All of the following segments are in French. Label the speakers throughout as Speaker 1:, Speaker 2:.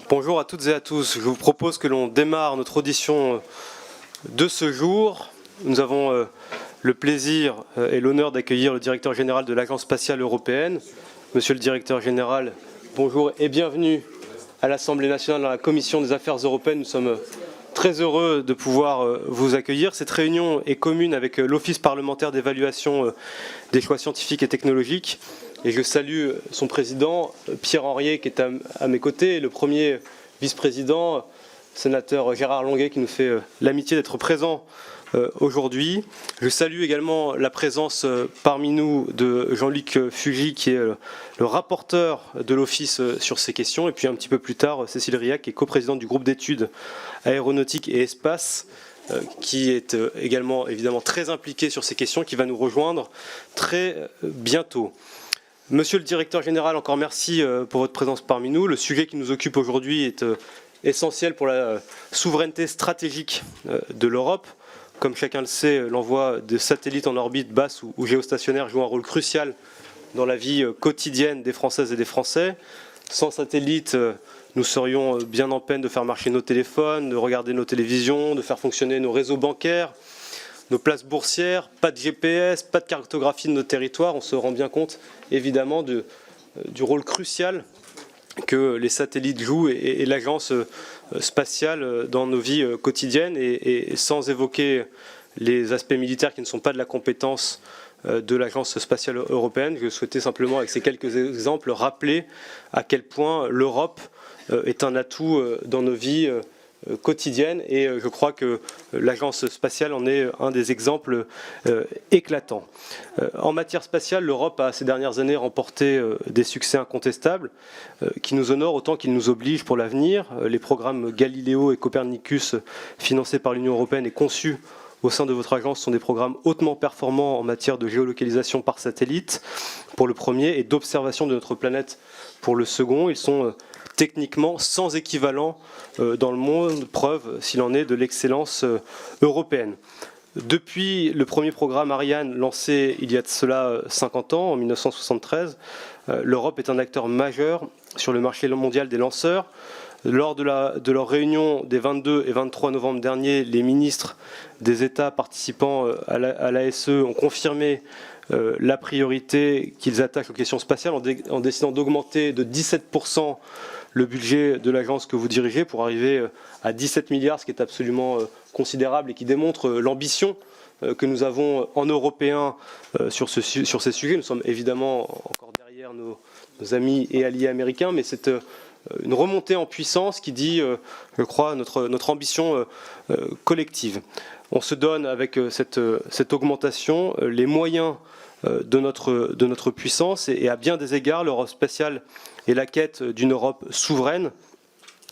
Speaker 1: Bonjour à toutes et à tous. Je vous propose que l'on démarre notre audition de ce jour. Nous avons le plaisir et l'honneur d'accueillir le directeur général de l'Agence spatiale européenne. Monsieur le directeur général, bonjour et bienvenue à l'Assemblée nationale dans la Commission des affaires européennes. Nous sommes très heureux de pouvoir vous accueillir. Cette réunion est commune avec l'Office parlementaire d'évaluation des choix scientifiques et technologiques. Et je salue son président, Pierre Henriet, qui est à mes côtés, et le premier vice-président, sénateur Gérard Longuet, qui nous fait l'amitié d'être présent aujourd'hui. Je salue également la présence parmi nous de Jean-Luc Fugit, qui est le rapporteur de l'Office sur ces questions, et puis un petit peu plus tard, Cécile Riac, qui est coprésidente du groupe d'études aéronautique et espace, qui est également évidemment très impliqué sur ces questions, qui va nous rejoindre très bientôt. Monsieur le directeur général, encore merci pour votre présence parmi nous. Le sujet qui nous occupe aujourd'hui est essentiel pour la souveraineté stratégique de l'Europe. Comme chacun le sait, l'envoi de satellites en orbite basse ou géostationnaire joue un rôle crucial dans la vie quotidienne des Françaises et des Français. Sans satellites, nous serions bien en peine de faire marcher nos téléphones, de regarder nos télévisions, de faire fonctionner nos réseaux bancaires, nos places boursières, pas de GPS, pas de cartographie de nos territoires. On se rend bien compte évidemment du rôle crucial que les satellites jouent et l'agence spatiale dans nos vies quotidiennes, et sans évoquer les aspects militaires qui ne sont pas de la compétence de l'Agence spatiale européenne, je souhaitais simplement, avec ces quelques exemples, rappeler à quel point l'Europe est un atout dans nos vies quotidienne, et je crois que l'agence spatiale en est un des exemples éclatants. En matière spatiale, l'Europe a ces dernières années remporté des succès incontestables qui nous honorent autant qu'ils nous obligent pour l'avenir. Les programmes Galileo et Copernicus financés par l'Union européenne et conçus au sein de votre agence sont des programmes hautement performants en matière de géolocalisation par satellite pour le premier et d'observation de notre planète pour le second. Ils sont techniquement sans équivalent dans le monde, preuve s'il en est de l'excellence européenne. Depuis le premier programme Ariane lancé il y a de cela 50 ans, en 1973, l'Europe est un acteur majeur sur le marché mondial des lanceurs. Lors de leur réunion des 22 et 23 novembre dernier, les ministres des États participant à l'ASE ont confirmé la priorité qu'ils attachent aux questions spatiales en décidant d'augmenter de 17% le budget de l'agence que vous dirigez pour arriver à 17 milliards, ce qui est absolument considérable et qui démontre l'ambition que nous avons en Européens sur ces sujets. Nous sommes évidemment encore derrière nos amis et alliés américains, mais c'est une remontée en puissance qui dit, je crois, notre ambition collective. On se donne avec cette augmentation les moyens de notre puissance, et à bien des égards, l'Europe spatiale et la quête d'une Europe souveraine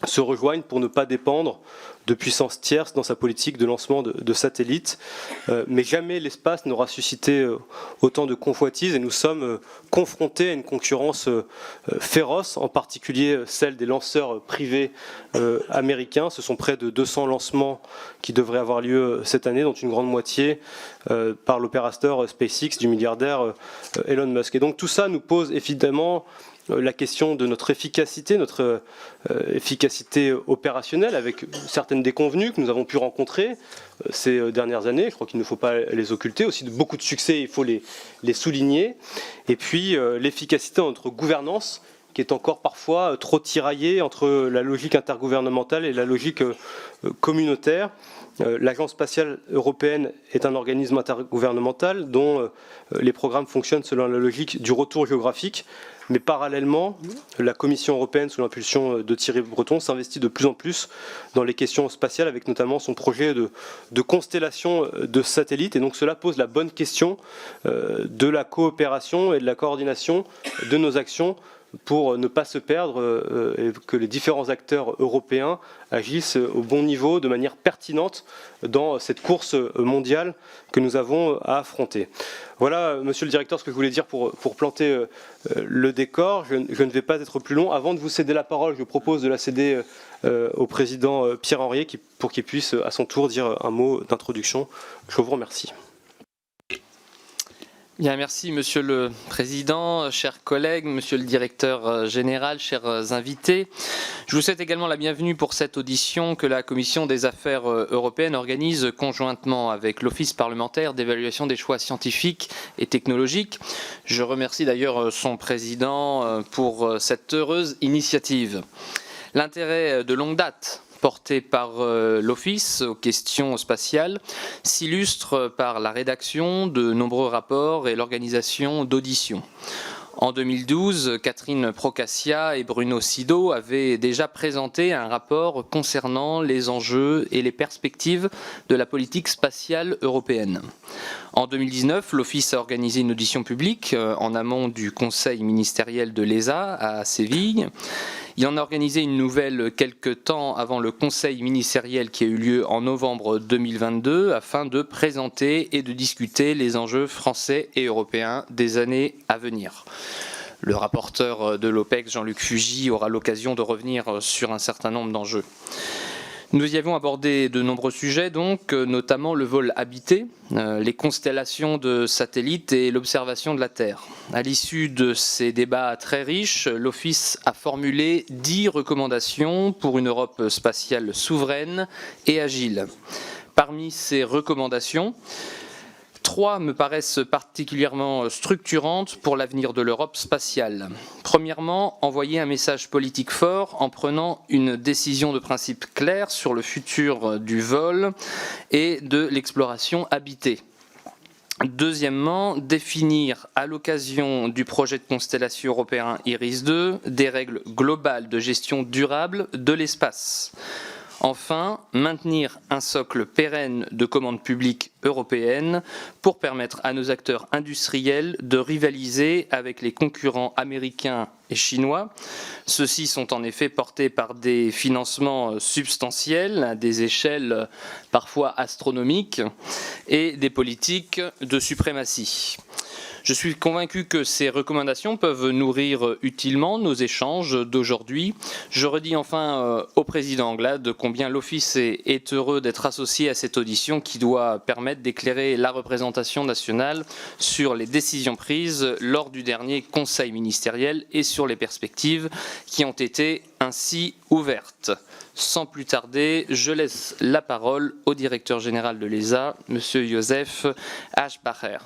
Speaker 1: se rejoignent pour ne pas dépendre de puissances tierces dans sa politique de lancement de satellites. Mais jamais l'espace n'aura suscité autant de convoitises, et nous sommes confrontés à une concurrence féroce, en particulier celle des lanceurs privés américains. Ce sont près de 200 lancements qui devraient avoir lieu cette année, dont une grande moitié par l'opérateur SpaceX du milliardaire Elon Musk. Et donc tout ça nous pose évidemment la question de notre efficacité opérationnelle, avec certaines déconvenues que nous avons pu rencontrer ces dernières années. Je crois qu'il ne faut pas les occulter. Aussi, de beaucoup de succès, il faut les souligner. Et puis, l'efficacité de notre gouvernance, qui est encore parfois trop tiraillée entre la logique intergouvernementale et la logique communautaire. L'Agence spatiale européenne est un organisme intergouvernemental dont les programmes fonctionnent selon la logique du retour géographique. Mais parallèlement, la Commission européenne, sous l'impulsion de Thierry Breton, s'investit de plus en plus dans les questions spatiales, avec notamment son projet de constellation de satellites. Et donc cela pose la bonne question de la coopération et de la coordination de nos actions pour ne pas se perdre et que les différents acteurs européens agissent au bon niveau, de manière pertinente, dans cette course mondiale que nous avons à affronter. Voilà, monsieur le directeur, ce que je voulais dire pour planter le décor. Je ne vais pas être plus long. Avant de vous céder la parole, je propose de la céder au président Pierre Henriet pour qu'il puisse à son tour dire un mot d'introduction. Je vous remercie.
Speaker 2: Bien, merci Monsieur le Président, chers collègues, Monsieur le Directeur Général, chers invités. Je vous souhaite également la bienvenue pour cette audition que la Commission des Affaires européennes organise conjointement avec l'Office parlementaire d'évaluation des choix scientifiques et technologiques. Je remercie d'ailleurs son Président pour cette heureuse initiative. L'intérêt de longue date porté par l'Office aux questions spatiales s'illustre par la rédaction de nombreux rapports et l'organisation d'auditions. En 2012, Catherine Procaccia et Bruno Sido avaient déjà présenté un rapport concernant les enjeux et les perspectives de la politique spatiale européenne. En 2019, l'Office a organisé une audition publique en amont du Conseil ministériel de l'ESA à Séville. Il en a organisé une nouvelle quelques temps avant le Conseil ministériel qui a eu lieu en novembre 2022 afin de présenter et de discuter les enjeux français et européens des années à venir. Le rapporteur de l'OPEX, Jean-Luc Fugit, aura l'occasion de revenir sur un certain nombre d'enjeux. Nous y avons abordé de nombreux sujets, donc, notamment le vol habité, les constellations de satellites et l'observation de la Terre. À l'issue de ces débats très riches, l'Office a formulé 10 recommandations pour une Europe spatiale souveraine et agile. Parmi ces recommandations, 3 me paraissent particulièrement structurantes pour l'avenir de l'Europe spatiale. Premièrement, envoyer un message politique fort en prenant une décision de principe claire sur le futur du vol et de l'exploration habitée. Deuxièmement, définir à l'occasion du projet de constellation européen IRIS-2 des règles globales de gestion durable de l'espace. Enfin, maintenir un socle pérenne de commandes publiques européennes pour permettre à nos acteurs industriels de rivaliser avec les concurrents américains et chinois. Ceux-ci sont en effet portés par des financements substantiels, à des échelles parfois astronomiques, et des politiques de suprématie. Je suis convaincu que ces recommandations peuvent nourrir utilement nos échanges d'aujourd'hui. Je redis enfin au président Anglade combien l'Office est heureux d'être associé à cette audition qui doit permettre d'éclairer la représentation nationale sur les décisions prises lors du dernier Conseil ministériel et sur les perspectives qui ont été ainsi ouvertes. Sans plus tarder, je laisse la parole au directeur général de l'ESA, M. Joseph Aschbacher.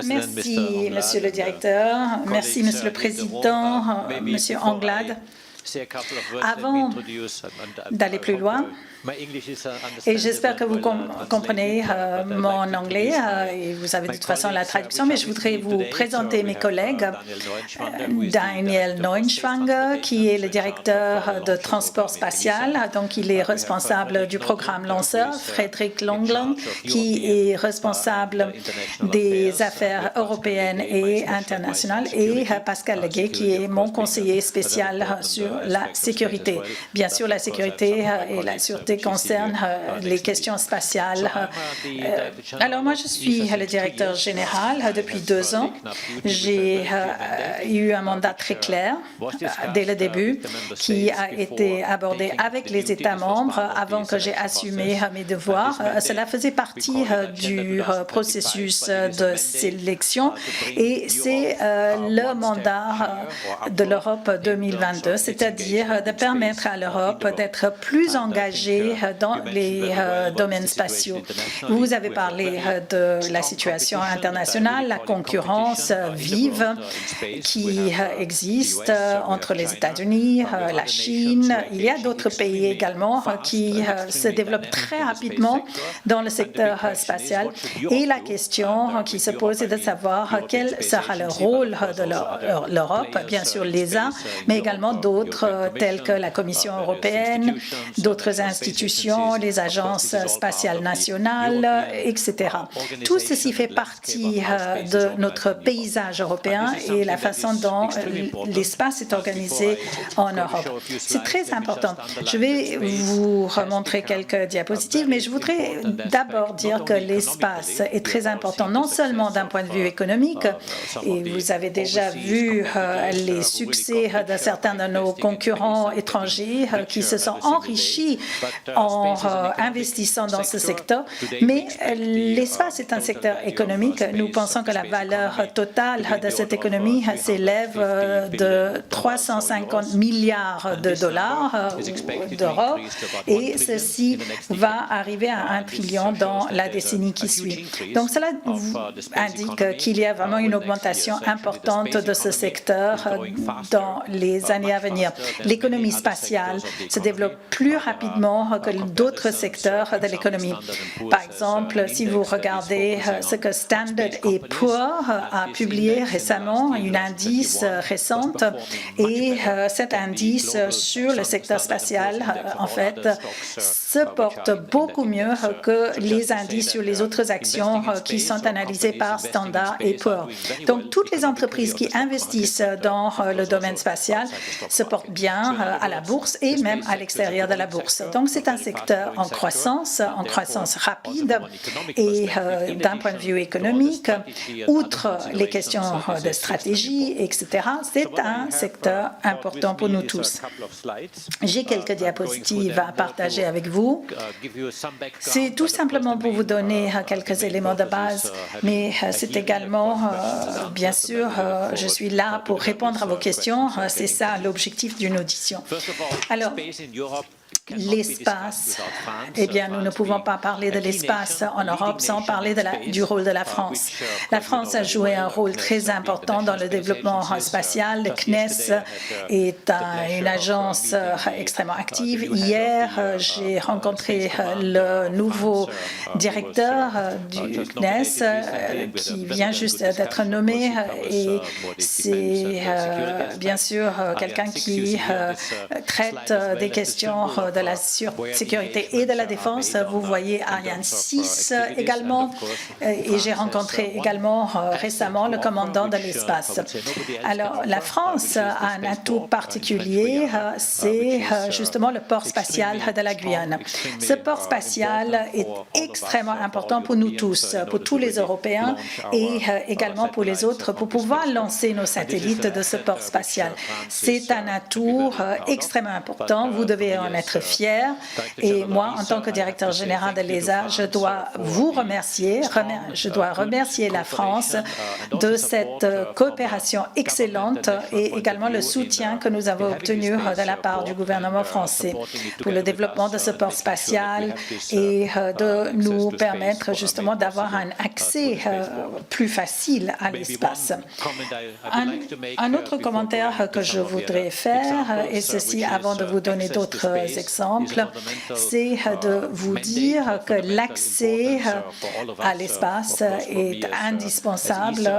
Speaker 3: Merci, Monsieur le Directeur. Merci, Monsieur le Président, Monsieur Anglade. Avant d'aller plus loin, et j'espère que vous comprenez mon anglais et vous avez de toute façon la traduction, mais je voudrais vous présenter mes collègues. Daniel Neuenschwanger, qui est le directeur de transport spatial, donc il est responsable du programme lanceur. Frédéric Longland, qui est responsable des affaires européennes et internationales. Et Pascal Leguet, qui est mon conseiller spécial sur la sécurité. Bien sûr, la sécurité et la sûreté concerne les questions spatiales. Alors moi, je suis le directeur général depuis 2 ans. J'ai eu un mandat très clair dès le début qui a été abordé avec les États membres avant que j'ai assumé mes devoirs. Cela faisait partie du processus de sélection et c'est le mandat de l'Europe 2022, c'est-à-dire de permettre à l'Europe d'être plus engagée dans les domaines spatiaux. Vous avez parlé de la situation internationale, la concurrence vive qui existe entre les États-Unis, la Chine. Il y a d'autres pays également qui se développent très rapidement dans le secteur spatial. Et la question qui se pose est de savoir quel sera le rôle de l'Europe, bien sûr l'ESA, mais également d'autres telles que la Commission européenne, d'autres institutions, les agences spatiales nationales, etc. Tout ceci fait partie de notre paysage européen et la façon dont l'espace est organisé en Europe. C'est très important. Je vais vous remontrer quelques diapositives, mais je voudrais d'abord dire que l'espace est très important, non seulement d'un point de vue économique, et vous avez déjà vu les succès de certains de nos concurrents étrangers qui se sont enrichis en investissant dans ce secteur. Mais l'espace est un secteur économique. Nous pensons que la valeur totale de cette économie s'élève de 350 milliards de dollars d'euros et ceci va arriver à 1 trillion dans la décennie qui suit. Donc cela indique qu'il y a vraiment une augmentation importante de ce secteur dans les années à venir. L'économie spatiale se développe plus rapidement que d'autres secteurs de l'économie. Par exemple, si vous regardez ce que Standard & Poor's a publié récemment, un indice récent, et cet indice sur le secteur spatial, en fait, se porte beaucoup mieux que les indices sur les autres actions qui sont analysées par Standard & Poor's. Donc, toutes les entreprises qui investissent dans le domaine spatial se portent bien à la bourse et même à l'extérieur de la bourse. Donc, c'est un secteur en croissance rapide et d'un point de vue économique, outre les questions de stratégie, etc., c'est un secteur important pour nous tous. J'ai quelques diapositives à partager avec vous. C'est tout simplement pour vous donner quelques éléments de base, mais c'est également, bien sûr, je suis là pour répondre à vos questions. C'est ça l'objectif d'une audition. Alors, l'espace, eh bien, nous ne pouvons pas parler de l'espace en Europe sans parler du rôle de la France. La France a joué un rôle très important dans le développement spatial. Le CNES est une agence extrêmement active. Hier, j'ai rencontré le nouveau directeur du CNES qui vient juste d'être nommé et c'est bien sûr quelqu'un qui traite des questions de la sécurité et de la défense. Vous voyez Ariane 6 également et j'ai rencontré également récemment le commandant de l'espace. Alors la France a un atout particulier, c'est justement le port spatial de la Guyane. Ce port spatial est extrêmement important pour nous tous, pour tous les Européens et également pour les autres pour pouvoir lancer nos satellites de ce port spatial. C'est un atout extrêmement important. Vous devez en être fiers. Et moi, en tant que directeur général de l'ESA, je dois vous remercier, je dois remercier la France de cette coopération excellente et également le soutien que nous avons obtenu de la part du gouvernement français pour le développement de ce port spatial et de nous permettre justement d'avoir un accès plus facile à l'espace. Un autre commentaire que je voudrais faire, et ceci avant de vous donner d'autres exemples, c'est de vous dire que l'accès à l'espace est indispensable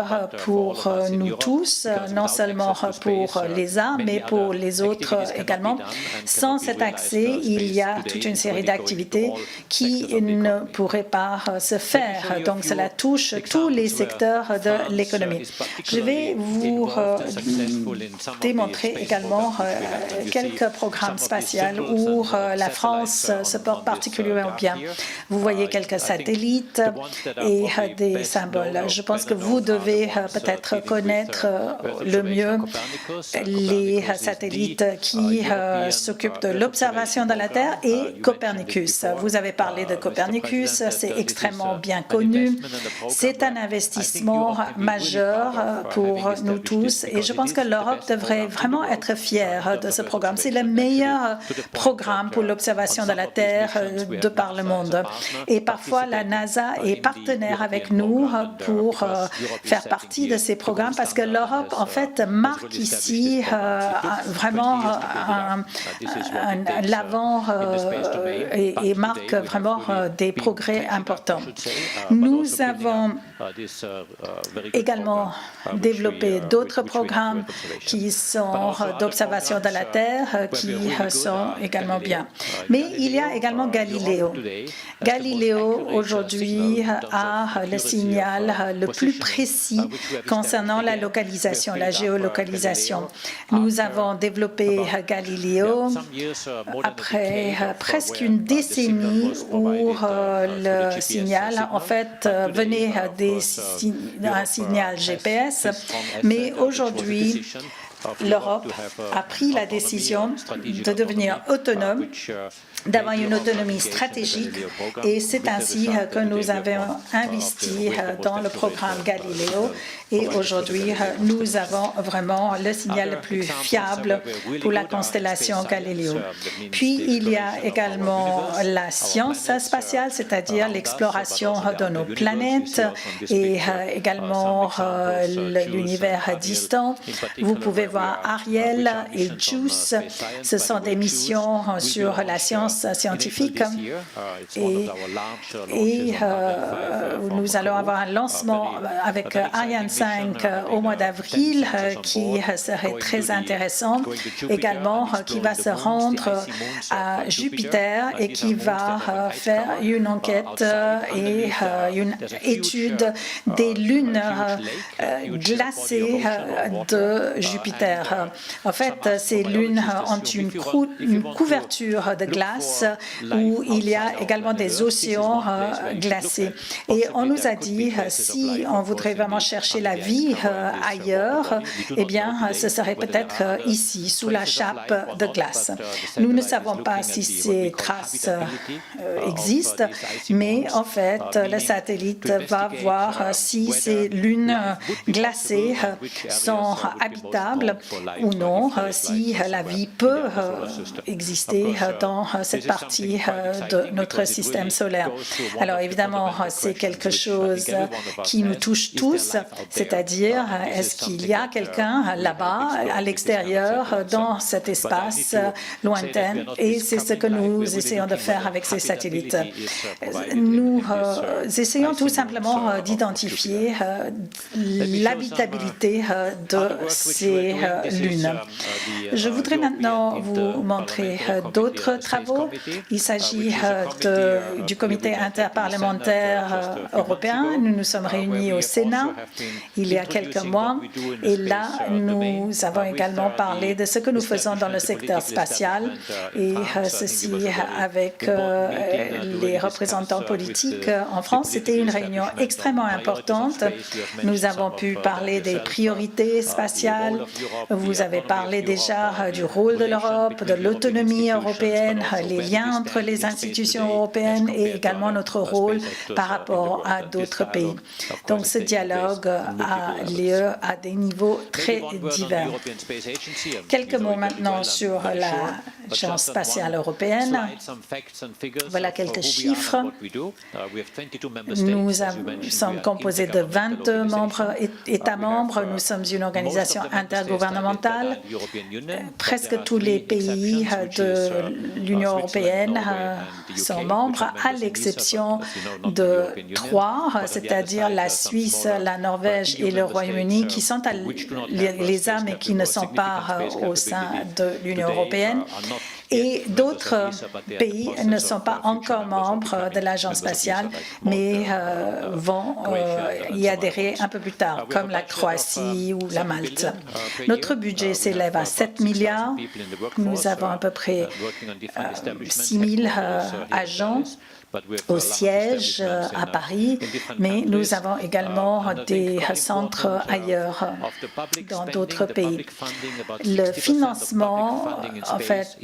Speaker 3: pour nous tous, non seulement pour l'ESA, mais pour les autres également. Sans cet accès, il y a toute une série d'activités qui ne pourraient pas se faire. Donc, cela touche tous les secteurs de l'économie. Je vais vous démontrer également quelques programmes spatiaux où la France se porte particulièrement bien. Vous voyez quelques satellites et des symboles. Je pense que vous devez peut-être connaître le mieux les satellites qui s'occupent de l'observation de la Terre et Copernicus. Vous avez parlé de Copernicus, c'est extrêmement bien connu. C'est un investissement majeur pour nous tous et je pense que l'Europe devrait vraiment être fière de ce programme. C'est le meilleur programme pour l'observation de la Terre de par le monde. Et parfois, la NASA est partenaire avec nous pour faire partie de ces programmes parce que l'Europe, en fait, marque ici vraiment l'avant et marque vraiment des progrès importants. Nous avons également développé d'autres programmes qui sont d'observation de la Terre, qui sont également bien. Mais il y a également Galileo. Galileo, aujourd'hui, a le signal le plus précis concernant la localisation, la géolocalisation. Nous avons développé Galileo après presque une décennie où le signal, en fait, venait d'un signal GPS, mais aujourd'hui, l'Europe a pris la décision de devenir autonome, d'avoir une autonomie stratégique, et c'est ainsi que nous avons investi dans le programme Galileo, et aujourd'hui nous avons vraiment le signal le plus fiable pour la constellation Galileo. Puis il y a également la science spatiale, c'est-à-dire l'exploration de nos planètes et également l'univers distant. Vous pouvez voir Ariel et JUICE, ce sont des missions sur la science scientifique, et nous allons avoir un lancement avec Ariane 5 au mois d'avril qui serait très intéressant, également qui va se rendre à Jupiter et qui va faire une enquête et une étude des lunes glacées de Jupiter. En fait, ces lunes ont une couverture de glace où il y a également des océans glacés. Et on nous a dit, si on voudrait vraiment chercher la vie ailleurs, eh bien, ce serait peut-être ici, sous la chape de glace. Nous ne savons pas si ces traces existent, mais en fait, le satellite va voir si ces lunes glacées sont habitables ou non, si la vie peut exister dans cette partie de notre système solaire. Alors évidemment, c'est quelque chose qui nous touche tous, c'est-à-dire est-ce qu'il y a quelqu'un là-bas, à l'extérieur, dans cet espace lointain, et c'est ce que nous essayons de faire avec ces satellites. Nous essayons tout simplement d'identifier l'habitabilité de ces lunes. Je voudrais maintenant vous montrer d'autres travaux. Il s'agit du comité interparlementaire européen. Nous nous sommes réunis au Sénat il y a quelques mois, et là, nous avons également parlé de ce que nous faisons dans le secteur spatial, et ceci avec les représentants politiques en France. C'était une réunion extrêmement importante. Nous avons pu parler des priorités spatiales. Vous avez parlé déjà du rôle de l'Europe, de l'autonomie européenne, les liens entre les institutions européennes et également notre rôle par rapport à d'autres pays. Donc ce dialogue a lieu à des niveaux très divers. Quelques mots maintenant sur l'Agence spatiale européenne. Voilà quelques chiffres. Nous sommes composés de 22 États membres. Nous sommes une organisation intergouvernementale. Presque tous les pays de l'Union européenne sont membres, à l'exception de 3, c'est-à-dire la Suisse, la Norvège et le Royaume-Uni, qui sont à l'ESA mais qui ne sont pas au sein de l'Union européenne. Et d'autres pays ne sont pas encore membres de l'Agence spatiale, mais vont y adhérer un peu plus tard, comme la Croatie ou la Malte. Notre budget s'élève à 7 milliards. Nous avons à peu près 6 000 agents au siège à Paris, mais nous avons également des centres ailleurs, dans d'autres pays. Le financement, en fait,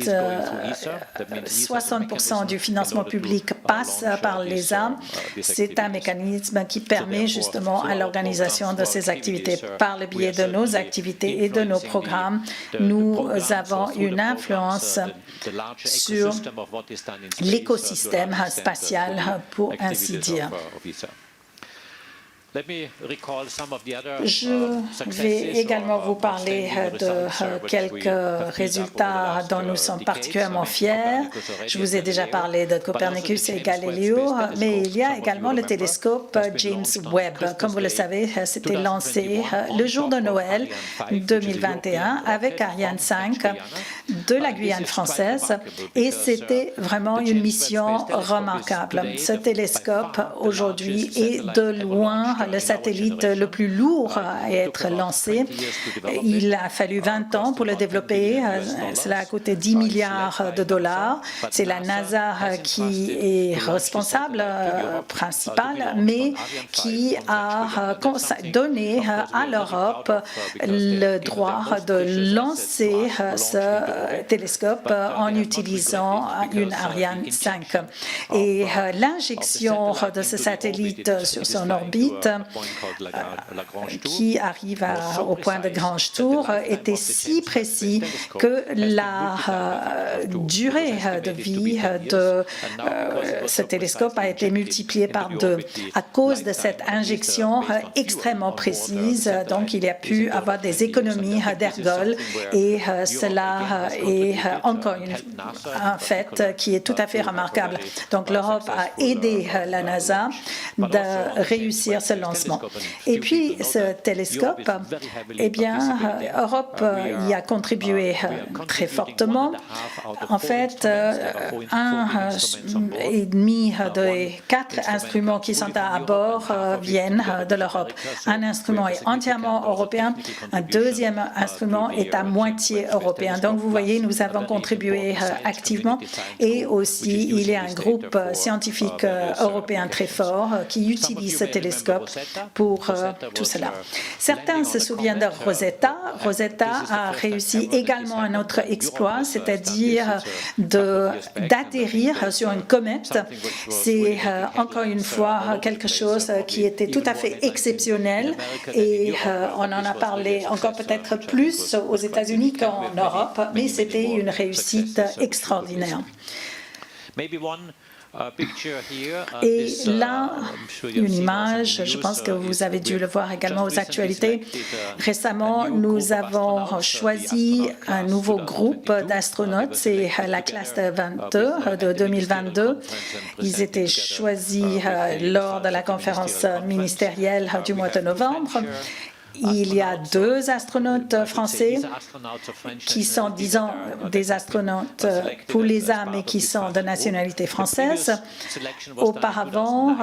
Speaker 3: 60% du financement public passe par l'ESA. C'est un mécanisme qui permet justement à l'organisation de ces activités. Par le biais de nos activités et de nos programmes, nous avons une influence sur l'écosystème spatial, pour ainsi dire. Je vais également vous parler de quelques résultats dont nous sommes particulièrement fiers. Je vous ai déjà parlé de Copernicus et Galileo, mais il y a également le télescope James Webb. Comme vous le savez, c'était lancé le jour de Noël 2021 avec Ariane 5. de la Guyane française et c'était vraiment une mission remarquable. Ce télescope aujourd'hui est de loin le satellite le plus lourd à être lancé. Il a fallu 20 ans pour le développer. Cela a coûté 10 milliards de dollars. C'est la NASA qui est responsable principale, mais qui a donné à l'Europe le droit de lancer ce télescope en utilisant une Ariane 5. Et l'injection de ce satellite sur son orbite, qui arrive au point de Grange Tour, était si précis que la durée de vie de ce télescope a été multipliée par 2 à cause de cette injection extrêmement précise. Donc, il y a pu avoir des économies d'ergol et cela est encore un fait qui est tout à fait remarquable. Donc, l'Europe a aidé la NASA de réussir ce lancement. Et puis, ce télescope, eh bien, l'Europe y a contribué très fortement. En fait, 1,5 des 4 instruments qui sont à bord viennent de l'Europe. Un instrument est entièrement européen, un deuxième instrument est à moitié européen. Donc, vous voyez, nous avons contribué activement et aussi, il y a un groupe scientifique européen très fort qui utilise ce télescope pour tout cela. Certains se souviennent de Rosetta. Rosetta a réussi également un autre exploit, c'est-à-dire d'atterrir sur une comète. C'est encore une fois quelque chose qui était tout à fait exceptionnel et on en a parlé encore peut-être plus aux États-Unis qu'en Europe, mais c'était une réussite extraordinaire. Et là, une image, je pense que vous avez dû le voir également aux actualités. Récemment, nous avons choisi un nouveau groupe d'astronautes, c'est la classe de 22 de 2022. Ils étaient choisis lors de la conférence ministérielle du mois de novembre. Il y a 2 astronautes français qui sont, disons, des astronautes pour l'ESA, mais qui sont de nationalité française. Auparavant,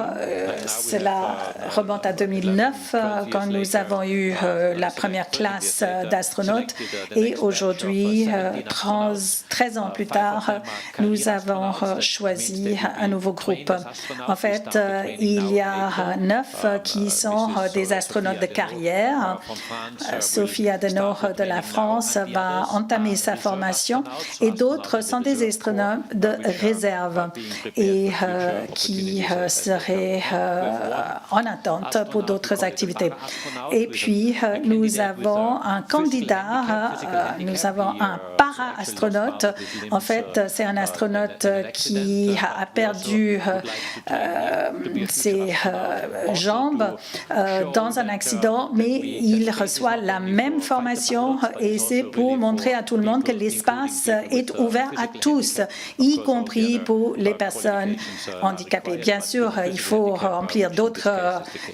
Speaker 3: cela remonte à 2009, quand nous avons eu la première classe d'astronautes. Et aujourd'hui, 13 ans plus tard, nous avons choisi un nouveau groupe. En fait, il y a 9 qui sont des astronautes de carrière. Sophie Adenauer de la France va entamer sa formation et d'autres sont des astronautes de réserve et qui seraient en attente pour d'autres activités. Et puis, nous avons un candidat, nous avons un para-astronaute. En fait, c'est un astronaute qui a perdu ses jambes dans un accident, mais il reçoit la même formation et c'est pour montrer à tout le monde que l'espace est ouvert à tous, y compris pour les personnes handicapées. Bien sûr, il faut remplir d'autres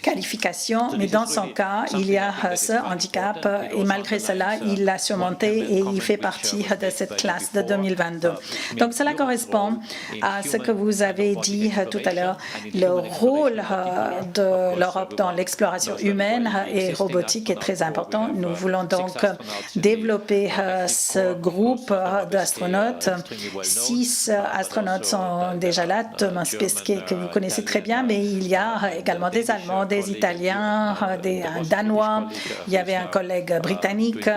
Speaker 3: qualifications, mais dans son cas, il y a ce handicap et malgré cela, il l'a surmonté et il fait partie de cette classe de 2022. Donc, cela correspond à ce que vous avez dit tout à l'heure, le rôle de l'Europe dans l'exploration humaine et robotique est très important. Nous voulons donc développer ce groupe d'astronautes. 6 astronautes sont déjà là, Thomas Pesquet, que vous connaissez très bien, mais il y a également des Allemands, des Italiens, un Danois. Il y avait un collègue britannique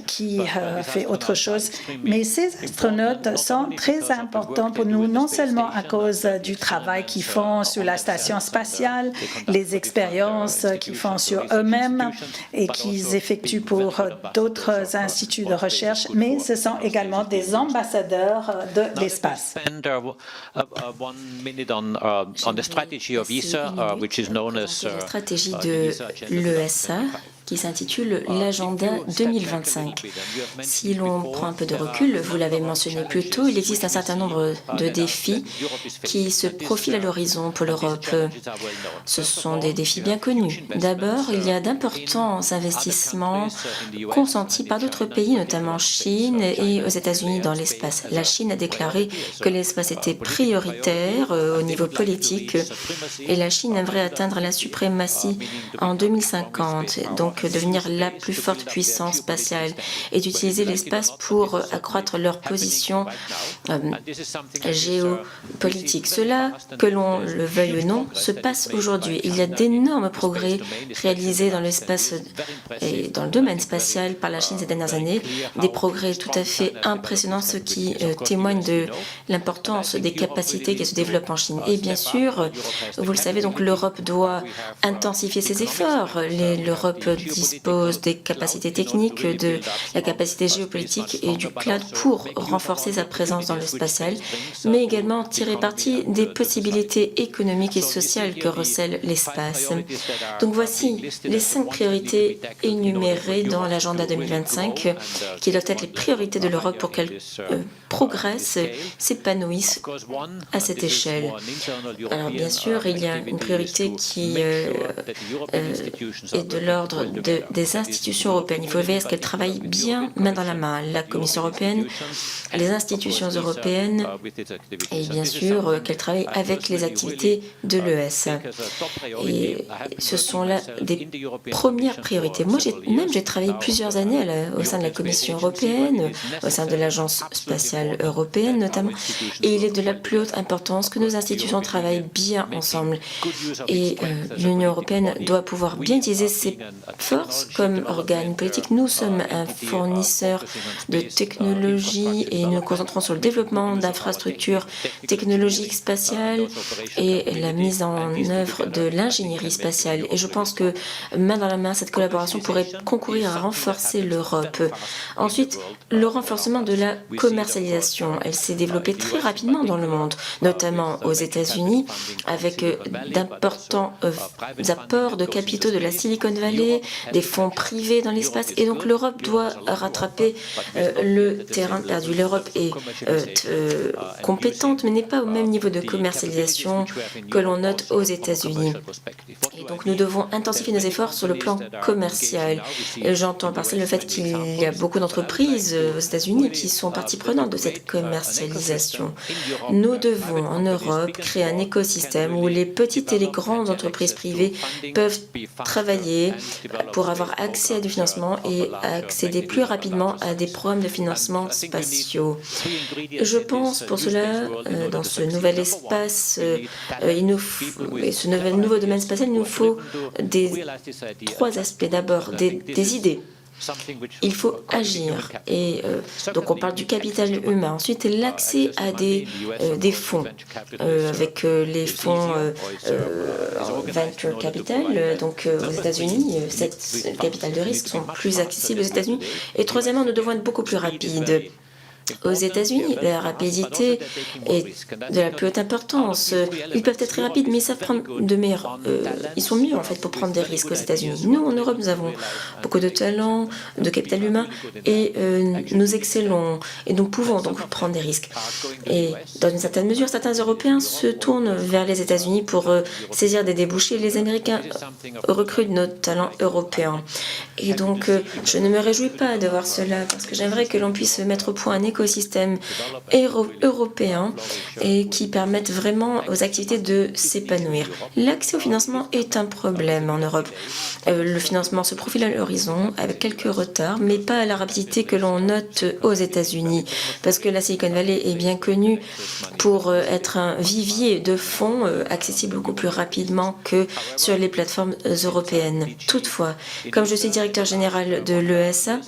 Speaker 3: qui fait autre chose. Mais ces astronautes sont très importants pour nous, non seulement à cause du travail qu'ils font sur la station spatiale, les expériences qu'ils font sur eux-mêmes et qu'ils effectuent pour d'autres instituts de recherche, mais ce sont également des ambassadeurs de l'espace.
Speaker 4: La stratégie de l'ESA, qui s'intitule l'Agenda 2025. Si l'on prend un peu de recul, vous l'avez mentionné plus tôt, il existe un certain nombre de défis qui se profilent à l'horizon pour l'Europe. Ce sont des défis bien connus. D'abord, il y a d'importants investissements consentis par d'autres pays, notamment Chine et aux États-Unis dans l'espace. La Chine a déclaré que l'espace était prioritaire au niveau politique et la Chine aimerait atteindre la suprématie en 2050, donc devenir la plus forte puissance spatiale et d'utiliser l'espace pour accroître leur position géopolitique. Cela, que l'on le veuille ou non, se passe aujourd'hui. Il y a d'énormes progrès réalisés dans l'espace et dans le domaine spatial par la Chine ces dernières années, des progrès tout à fait impressionnants, ce qui témoigne de l'importance des capacités qui se développent en Chine. Et bien sûr, vous le savez, donc l'Europe doit intensifier ses efforts. L'Europe dispose des capacités techniques, de la capacité géopolitique et du cloud pour renforcer sa présence dans le spatial, mais également tirer parti des possibilités économiques et sociales que recèle l'espace. Donc voici les 5 priorités énumérées dans l'agenda 2025, qui doivent être les priorités de l'Europe pour qu'elle progresse, s'épanouisse à cette échelle. Alors bien sûr, il y a une priorité qui est de l'ordre des institutions européennes. Il faut veiller à ce qu'elles travaillent bien main dans la main. La Commission européenne, les institutions européennes et bien sûr qu'elles travaillent avec les activités de l'ES. Et ce sont là des premières priorités. Moi, j'ai travaillé plusieurs années au sein de la Commission européenne, au sein de l'Agence spatiale européenne notamment, et il est de la plus haute importance que nos institutions travaillent bien ensemble. Et l'Union européenne doit pouvoir bien utiliser ses forces comme organe politique. Nous sommes un fournisseur de technologies et nous nous concentrons sur le développement d'infrastructures technologiques spatiales et la mise en œuvre de l'ingénierie spatiale. Et je pense que main dans la main, cette collaboration pourrait concourir à renforcer l'Europe. Ensuite, le renforcement de la commercialisation. Elle s'est développée très rapidement dans le monde, notamment aux États-Unis, avec d'importants apports de capitaux de la Silicon Valley, des fonds privés dans l'espace. Et donc l'Europe doit rattraper le terrain perdu. L'Europe est compétente, mais n'est pas au même niveau de commercialisation que l'on note aux États-Unis. Et donc nous devons intensifier nos efforts sur le plan commercial. J'entends par ça le fait qu'il y a beaucoup d'entreprises aux États-Unis qui sont partie prenante de cette commercialisation. Nous devons en Europe créer un écosystème où les petites et les grandes entreprises privées peuvent travailler pour avoir accès à du financement et accéder plus rapidement à des programmes de financement spatiaux. Je pense pour cela, dans ce nouvel espace, ce nouveau domaine spatial, il nous faut trois aspects. D'abord, des idées. Il faut agir. Et donc on parle du capital humain. Ensuite, l'accès à des fonds, avec les fonds venture capital, donc aux États-Unis, ces capital de risque sont plus accessibles aux États-Unis. Et troisièmement, nous devons être beaucoup plus rapides. Aux États-Unis, la rapidité est de la plus haute importance. Ils peuvent être très rapides, mais ils savent prendre ils sont mieux en fait pour prendre des risques aux États-Unis. Nous, en Europe, nous avons beaucoup de talent, de capital humain, et nous excellons, et nous pouvons donc prendre des risques. Et dans une certaine mesure, certains Européens se tournent vers les États-Unis pour saisir des débouchés. Les Américains recrutent nos talents européens. Et donc, je ne me réjouis pas de voir cela, parce que j'aimerais que l'on puisse mettre au point un écosystème européen et qui permette vraiment aux activités de s'épanouir. L'accès au financement est un problème en Europe. Le financement se profile à l'horizon avec quelques retards, mais pas à la rapidité que l'on note aux États-Unis, parce que la Silicon Valley est bien connue pour être un vivier de fonds accessible beaucoup plus rapidement que sur les plateformes européennes. Toutefois, comme je suis directeur général de l'ESA,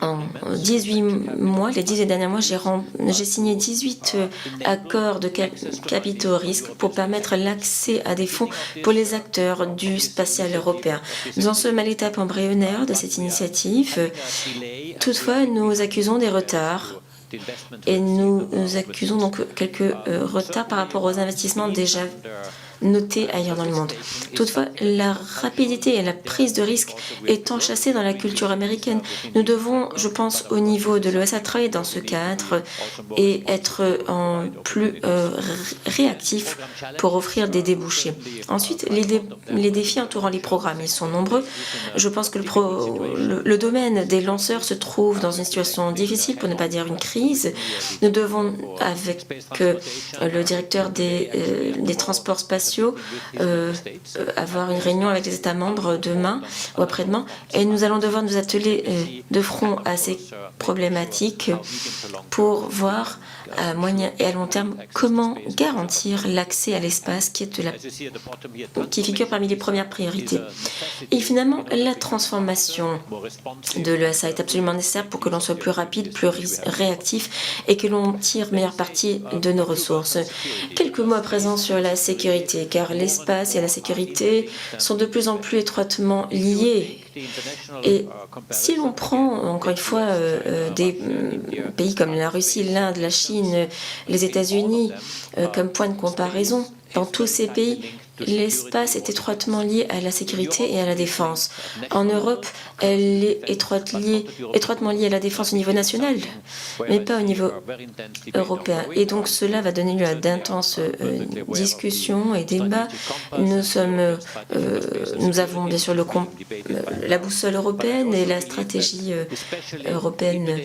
Speaker 4: en 18 mois, les 18 derniers mois, j'ai signé 18 accords de capitaux risque pour permettre l'accès à des fonds pour les acteurs du spatial européen. Nous en sommes à l'étape embryonnaire de cette initiative. Toutefois, nous accusons des retards. Et nous accusons donc quelques retards par rapport aux investissements déjà notées ailleurs dans le monde. Toutefois, la rapidité et la prise de risque est enchâssée dans la culture américaine. Nous devons, je pense, au niveau de l'ESA, travailler dans ce cadre et être plus réactifs pour offrir des débouchés. Ensuite, les défis entourant les programmes, ils sont nombreux. Je pense que le domaine des lanceurs se trouve dans une situation difficile, pour ne pas dire une crise. Nous devons, avec le directeur des transports spatiaux, avoir une réunion avec les États membres demain ou après-demain, et nous allons devoir nous atteler de front à ces problématiques pour voir à moyen et à long terme comment garantir l'accès à l'espace qui figure parmi les premières priorités. Et finalement, la transformation de l'ESA est absolument nécessaire pour que l'on soit plus rapide, plus réactif et que l'on tire meilleure partie de nos ressources. Quelques mots à présent sur la sécurité, car l'espace et la sécurité sont de plus en plus étroitement liés. Et si l'on prend, encore une fois, des pays comme la Russie, l'Inde, la Chine, les États-Unis, comme point de comparaison, dans tous ces pays, l'espace est étroitement lié à la sécurité et à la défense. En Europe, elle est étroitement liée à la défense au niveau national, mais pas au niveau européen. Et donc cela va donner lieu à d'intenses discussions et débats. Nous avons bien sûr la boussole européenne et la stratégie européenne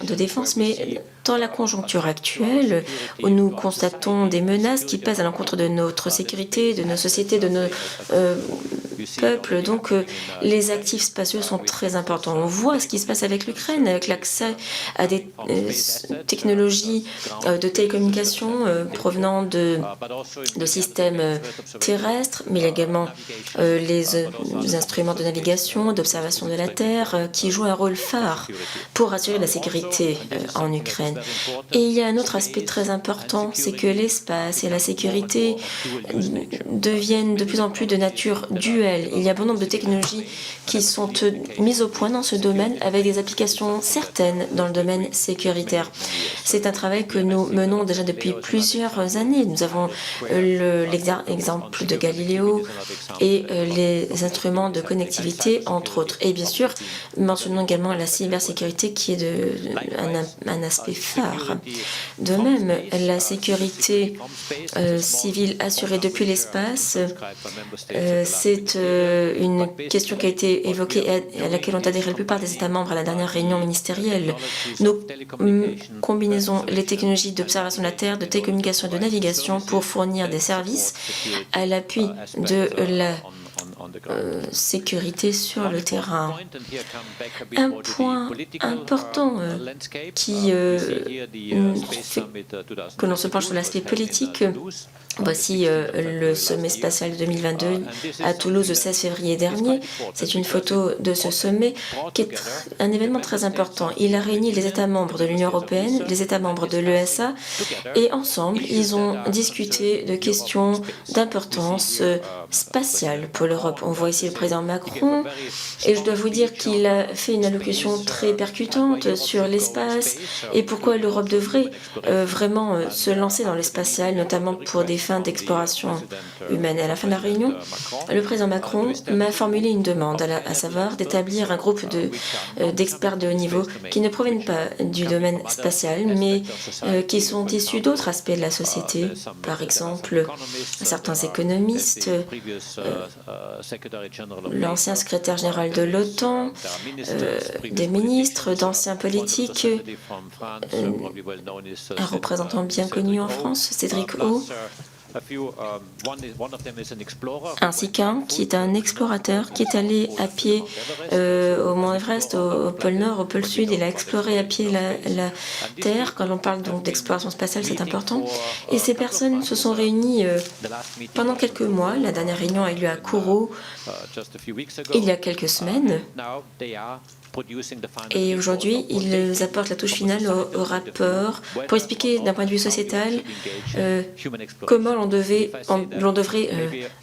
Speaker 4: de défense, mais dans la conjoncture actuelle, où nous constatons des menaces qui pèsent à l'encontre de notre sécurité, de nos sociétés, de nos peuples. Donc les actifs spatiaux sont très importants. On voit ce qui se passe avec l'Ukraine, avec l'accès à des technologies de télécommunications provenant de systèmes terrestres, mais également les instruments de navigation, d'observation de la Terre, qui jouent un rôle phare pour assurer la sécurité en Ukraine. Et il y a un autre aspect très important, c'est que l'espace et la sécurité deviennent de plus en plus de nature duelle. Il y a bon nombre de technologies qui sont mises au point dans ce domaine avec des applications certaines dans le domaine sécuritaire. C'est un travail que nous menons déjà depuis plusieurs années. Nous avons l'exemple de Galileo et les instruments de connectivité, entre autres. Et bien sûr, mentionnons également la cybersécurité qui est un aspect phare. De même, la sécurité civile assurée depuis l'espace, c'est une question qui a été évoquée et à laquelle ont adhéré la plupart des États membres à la dernière réunion ministérielle. Nous combinaisons les technologies d'observation de la Terre, de télécommunication et de navigation pour fournir des services à l'appui de la sécurité sur le terrain. Un point important qui fait que l'on se penche sur l'aspect politique. Voici le sommet spatial 2022 à Toulouse le 16 février dernier. C'est une photo de ce sommet qui est un événement très important. Il a réuni les États membres de l'Union européenne, les États membres de l'ESA et ensemble, ils ont discuté de questions d'importance spatiale pour l'Europe. On voit ici le président Macron et je dois vous dire qu'il a fait une allocution très percutante sur l'espace et pourquoi l'Europe devrait vraiment se lancer dans l'espace spatial, notamment pour des fins d'exploration humaine. Et à la fin de la réunion, le président Macron m'a formulé une demande, à savoir d'établir un groupe d'experts de haut niveau qui ne proviennent pas du domaine spatial, mais qui sont issus d'autres aspects de la société, par exemple certains économistes, l'ancien secrétaire général de l'OTAN, des ministres, d'anciens politiques, un représentant bien connu en France, Cédric O, ainsi qu'un qui est un explorateur qui est allé à pied au mont Everest, au pôle Nord, au pôle Sud. Il a exploré à pied la Terre. Quand on parle donc d'exploration spatiale, c'est important. Et ces personnes se sont réunies pendant quelques mois. La dernière réunion a eu lieu à Kourou il y a quelques semaines. Et aujourd'hui, ils apportent la touche finale au rapport pour expliquer d'un point de vue sociétal comment l'on devrait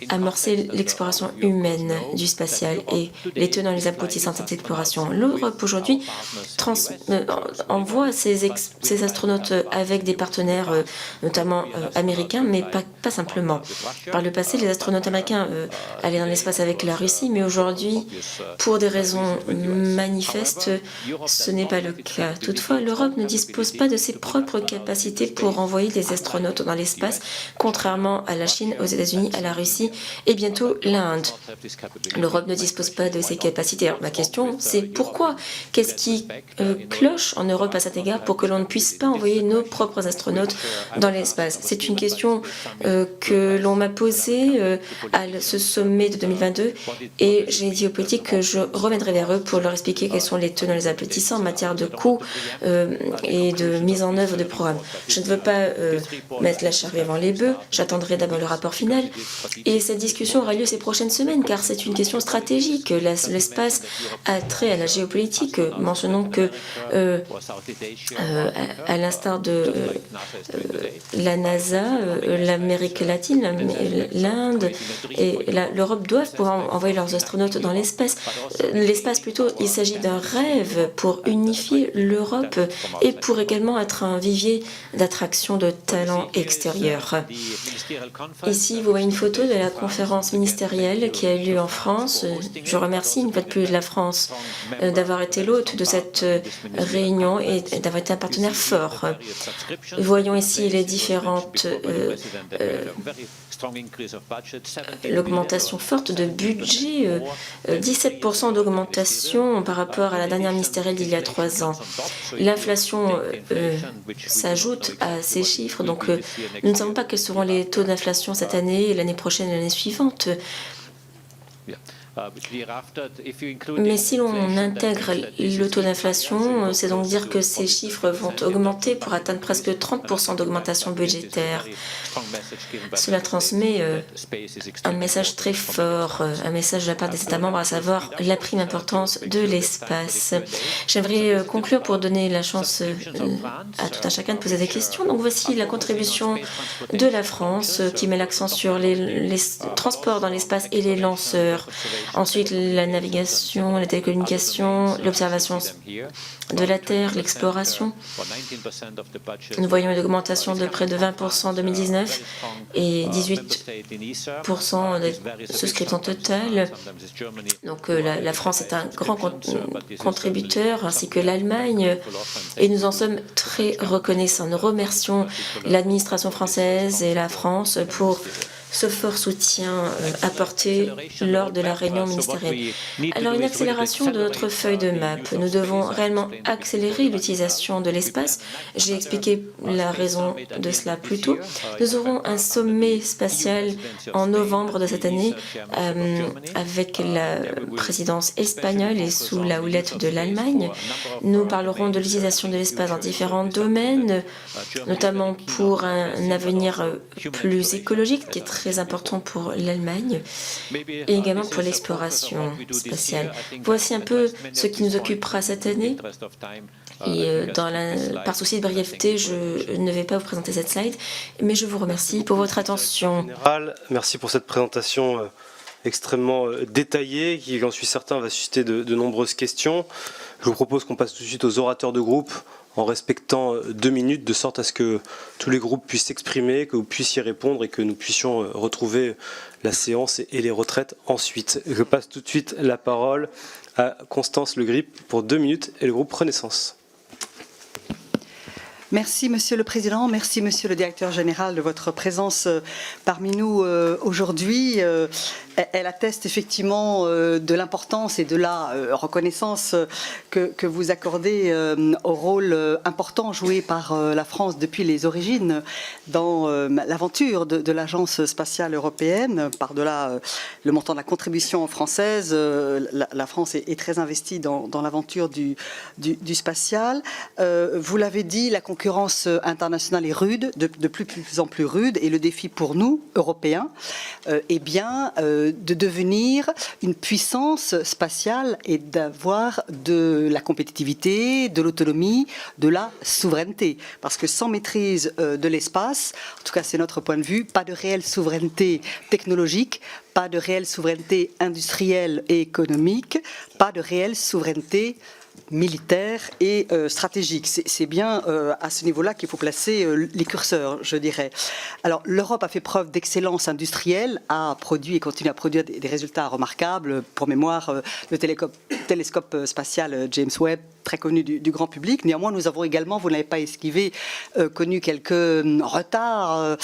Speaker 4: amorcer l'exploration humaine du spatial et les tenants et les aboutissants de cette exploration. L'Europe aujourd'hui envoie ses astronautes avec des partenaires, notamment américains, mais pas simplement. Par le passé, les astronautes américains allaient dans l'espace avec la Russie, mais aujourd'hui, pour des raisons manifestes, ce n'est pas le cas. Toutefois, l'Europe ne dispose pas de ses propres capacités pour envoyer des astronautes dans l'espace, contrairement à la Chine, aux États-Unis, à la Russie et bientôt l'Inde. L'Europe ne dispose pas de ces capacités. Alors, ma question, c'est pourquoi? Qu'est-ce qui cloche en Europe à cet égard pour que l'on ne puisse pas envoyer nos propres astronautes dans l'espace? C'est une question que l'on m'a posée à ce sommet de 2022 et j'ai dit aux politiques que je reviendrai vers eux pour leur expliquer quels sont les tenants et les aboutissants en matière de coûts et de mise en œuvre de programmes. Je ne veux pas mettre la charrue avant les bœufs, j'attendrai d'abord le rapport final et cette discussion aura lieu ces prochaines semaines car c'est une question stratégique. L'espace a trait à la géopolitique. Mentionnons que à l'instar de la NASA, l'Amérique latine, l'Inde et l'Europe doivent pouvoir envoyer leurs astronautes dans l'espace. L'espace plutôt, il s'agit d'un rêve pour unifier l'Europe et pour également être un vivier d'attraction de talents extérieurs. Ici, vous voyez une photo de la conférence ministérielle qui a eu lieu en France. Je remercie une fois de plus la France d'avoir été l'hôte de cette réunion et d'avoir été un partenaire fort. Voyons ici les différentes l'augmentation forte de budget, 17% d'augmentation par rapport à la dernière ministérielle d'il y a 3 ans. L'inflation s'ajoute à ces chiffres, donc nous ne savons pas quels seront les taux d'inflation cette année, l'année prochaine et l'année suivante. Mais si l'on intègre le taux d'inflation, c'est donc dire que ces chiffres vont augmenter pour atteindre presque 30% d'augmentation budgétaire. Cela transmet un message très fort, un message de la part des États membres, à savoir la prime importance de l'espace. J'aimerais conclure pour donner la chance à tout un chacun de poser des questions. Donc voici la contribution de la France qui met l'accent sur les transports dans l'espace et les lanceurs. Ensuite, la navigation, la télécommunication, l'observation de la Terre, l'exploration. Nous voyons une augmentation de près de 20% en 2019 et 18% de souscriptions totales. Donc la France est un grand contributeur, ainsi que l'Allemagne, et nous en sommes très reconnaissants. Nous remercions l'administration française et la France pour ce fort soutien apporté lors de la réunion ministérielle. Alors, une accélération de notre feuille de map. Nous devons réellement accélérer l'utilisation de l'espace. J'ai expliqué la raison de cela plus tôt. Nous aurons un sommet spatial en novembre de cette année avec la présidence espagnole et sous la houlette de l'Allemagne. Nous parlerons de l'utilisation de l'espace dans différents domaines, notamment pour un avenir plus écologique, qui est très important pour l'Allemagne, et également pour l'exploration spatiale. Voici un peu ce qui nous occupera cette année. Et par souci de brièveté, je ne vais pas vous présenter cette slide, mais je vous remercie pour votre attention.
Speaker 1: Merci pour cette présentation extrêmement détaillée, qui, j'en suis certain, va susciter de nombreuses questions. Je vous propose qu'on passe tout de suite aux orateurs de groupe, en respectant 2 minutes, de sorte à ce que tous les groupes puissent s'exprimer, que vous puissiez répondre et que nous puissions retrouver la séance et les retraites ensuite. Je passe tout de suite la parole à Constance Le Grip pour 2 minutes et le groupe Renaissance.
Speaker 5: Merci Monsieur le Président, merci Monsieur le Directeur Général de votre présence parmi nous aujourd'hui. Elle atteste effectivement de l'importance et de la reconnaissance que vous accordez au rôle important joué par la France depuis les origines dans l'aventure de l'Agence spatiale européenne. Par-delà le montant de la contribution française, la France est très investie dans l'aventure du spatial. Vous l'avez dit, la concurrence internationale est rude, de plus en plus rude, et le défi pour nous, Européens, est bien de devenir une puissance spatiale et d'avoir de la compétitivité, de l'autonomie, de la souveraineté. Parce que sans maîtrise de l'espace, en tout cas c'est notre point de vue, pas de réelle souveraineté technologique, pas de réelle souveraineté industrielle et économique, pas de réelle souveraineté militaire et stratégique. C'est bien à ce niveau-là qu'il faut placer les curseurs, je dirais. Alors, l'Europe a fait preuve d'excellence industrielle, a produit et continue à produire des résultats remarquables. Pour mémoire, le télescope spatial James Webb, très connu du grand public. Néanmoins, nous avons également, vous n'avez pas esquivé, connu quelques retards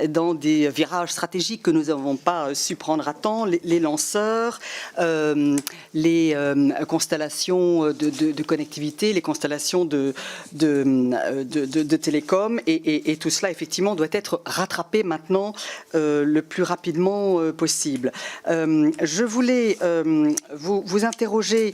Speaker 5: dans des virages stratégiques que nous n'avons pas su prendre à temps. Les lanceurs, les constellations de connectivité, les constellations de télécom, et tout cela, effectivement, doit être rattrapé maintenant le plus rapidement possible. Je voulais vous interroger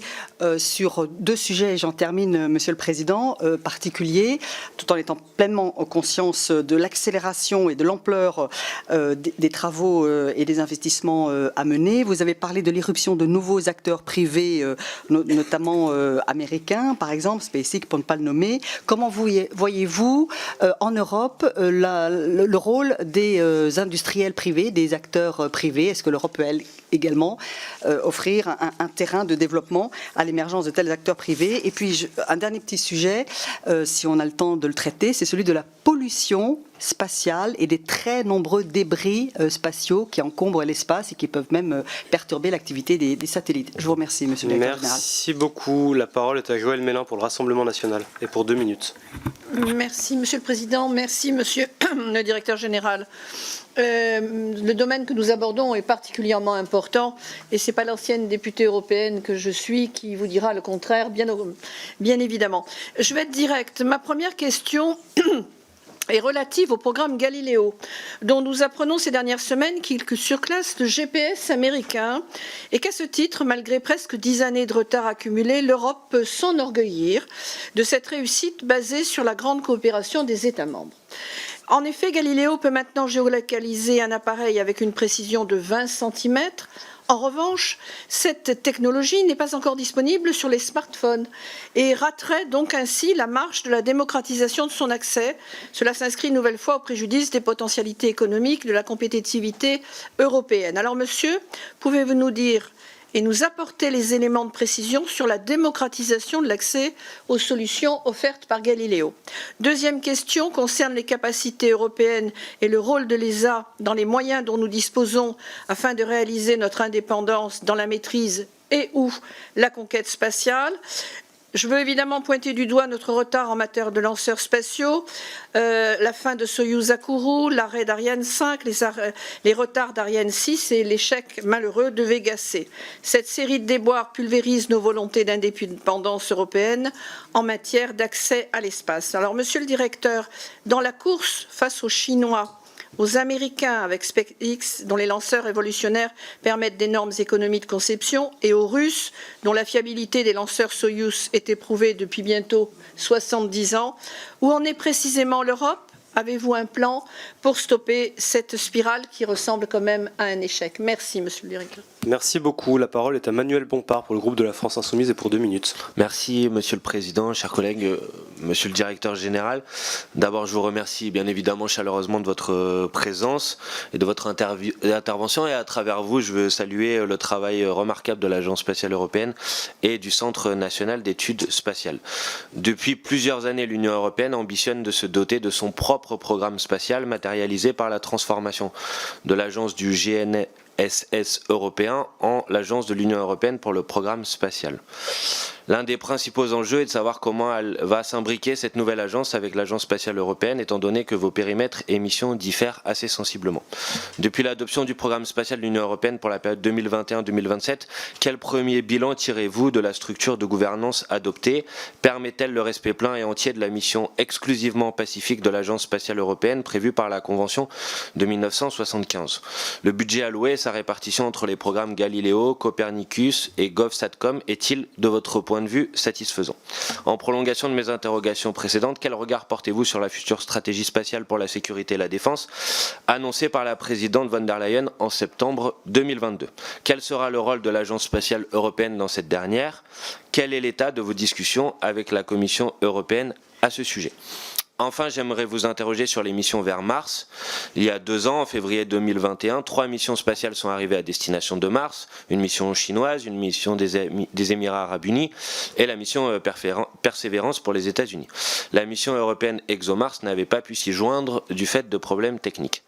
Speaker 5: sur deux sujets, j'en termine, Monsieur le Président, particuliers, tout en étant pleinement conscience de l'accélération et de l'ampleur des travaux et des investissements à mener. Vous avez parlé de l'irruption de nouveaux acteurs privés, notamment américains, par exemple, SpaceX pour ne pas le nommer. Comment voyez-vous en Europe le rôle des industriels privés, des acteurs privés? Est-ce que l'Europe peut également offrir un terrain de développement à l'émergence de tels acteurs privés? Et puis, un dernier petit sujet, si on a le temps de le traiter, c'est celui de la pollution spatiale et des très nombreux débris spatiaux qui encombrent l'espace et qui peuvent même perturber l'activité des satellites. Je vous remercie, Monsieur le Directeur Général.
Speaker 1: Merci beaucoup. La parole est à Joël Mélin pour le Rassemblement national et pour 2 minutes.
Speaker 6: Merci, Monsieur le Président. Merci, Monsieur le Directeur Général. Le domaine que nous abordons est particulièrement important et ce n'est pas l'ancienne députée européenne que je suis qui vous dira le contraire, bien évidemment. Je vais être directe. Ma première question est relative au programme Galileo, dont nous apprenons ces dernières semaines qu'il surclasse le GPS américain et qu'à ce titre, malgré presque 10 années de retard accumulé, l'Europe peut s'enorgueillir de cette réussite basée sur la grande coopération des États membres. En effet, Galileo peut maintenant géolocaliser un appareil avec une précision de 20 cm. En revanche, cette technologie n'est pas encore disponible sur les smartphones et raterait donc ainsi la marche de la démocratisation de son accès. Cela s'inscrit une nouvelle fois au préjudice des potentialités économiques de la compétitivité européenne. Alors, monsieur, pouvez-vous nous dire et nous apporter les éléments de précision sur la démocratisation de l'accès aux solutions offertes par Galileo? Deuxième question concerne les capacités européennes et le rôle de l'ESA dans les moyens dont nous disposons afin de réaliser notre indépendance dans la maîtrise et ou la conquête spatiale. Je veux évidemment pointer du doigt notre retard en matière de lanceurs spatiaux, la fin de Soyouz à Kourou, l'arrêt d'Ariane 5, les retards d'Ariane 6 et l'échec malheureux de Vega C. Cette série de déboires pulvérise nos volontés d'indépendance européenne en matière d'accès à l'espace. Alors, Monsieur le Directeur, dans la course face aux Chinois, aux Américains avec SpaceX, dont les lanceurs révolutionnaires permettent d'énormes économies de conception, et aux Russes, dont la fiabilité des lanceurs Soyouz est éprouvée depuis bientôt 70 ans. Où en est précisément l'Europe? Avez-vous un plan pour stopper cette spirale qui ressemble quand même à un échec? Merci, Monsieur le Directeur.
Speaker 1: Merci beaucoup. La parole est à Manuel Bompard pour le groupe de la France Insoumise et pour 2 minutes.
Speaker 7: Merci, Monsieur le Président, chers collègues, Monsieur le Directeur Général. D'abord, je vous remercie bien évidemment chaleureusement de votre présence et de votre intervention. Et à travers vous, je veux saluer le travail remarquable de l'Agence spatiale européenne et du Centre national d'études spatiales. Depuis plusieurs années, l'Union européenne ambitionne de se doter de son propre programme spatial matérialisé par la transformation de l'agence du GNSS européen en l'agence de l'Union européenne pour le programme spatial. L'un des principaux enjeux est de savoir comment elle va s'imbriquer cette nouvelle agence avec l'Agence spatiale européenne, étant donné que vos périmètres et missions diffèrent assez sensiblement. Depuis l'adoption du programme spatial de l'Union européenne pour la période 2021-2027, quel premier bilan tirez-vous de la structure de gouvernance adoptée? Permet-elle le respect plein et entier de la mission exclusivement pacifique de l'Agence spatiale européenne prévue par la Convention de 1975? Le budget alloué et sa répartition entre les programmes Galileo, Copernicus et GovSatcom est-il, de votre point point de vue satisfaisant. En prolongation de mes interrogations précédentes, quel regard portez-vous sur la future stratégie spatiale pour la sécurité et la défense annoncée par la présidente von der Leyen en septembre 2022? Quel sera le rôle de l'Agence spatiale européenne dans cette dernière? Quel est l'état de vos discussions avec la Commission européenne à ce sujet? Enfin, j'aimerais vous interroger sur les missions vers Mars. Il y a 2 ans, en février 2021, 3 missions spatiales sont arrivées à destination de Mars. Une mission chinoise, une mission des Émirats arabes unis et la mission Persévérance pour les États-Unis. La mission européenne ExoMars n'avait pas pu s'y joindre du fait de problèmes techniques.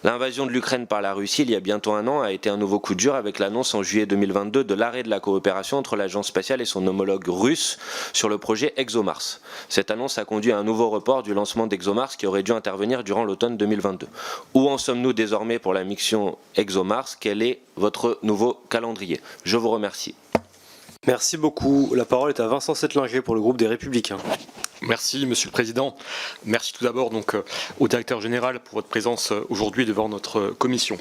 Speaker 7: L'invasion de l'Ukraine par la Russie, il y a bientôt 1 an, a été un nouveau coup dur avec l'annonce en juillet 2022 de l'arrêt de la coopération entre l'agence spatiale et son homologue russe sur le projet ExoMars. Cette annonce a conduit à un nouveau report du lancement d'ExoMars qui aurait dû intervenir durant l'automne 2022. Où en sommes-nous désormais pour la mission ExoMars? Quel est votre nouveau calendrier? Je vous remercie.
Speaker 1: Merci beaucoup. La parole est à Vincent Settlinger pour le groupe des Républicains.
Speaker 8: Merci Monsieur le Président. Merci tout d'abord au Directeur Général pour votre présence aujourd'hui devant notre commission.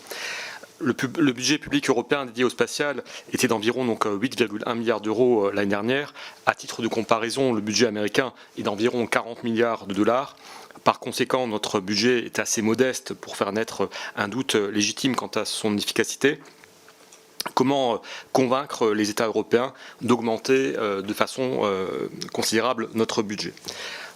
Speaker 8: Le budget public européen dédié au spatial était d'environ 8,1 milliards d'euros l'année dernière. À titre de comparaison, le budget américain est d'environ 40 milliards de dollars. Par conséquent, notre budget est assez modeste pour faire naître un doute légitime quant à son efficacité. Comment convaincre les États européens d'augmenter de façon considérable notre budget?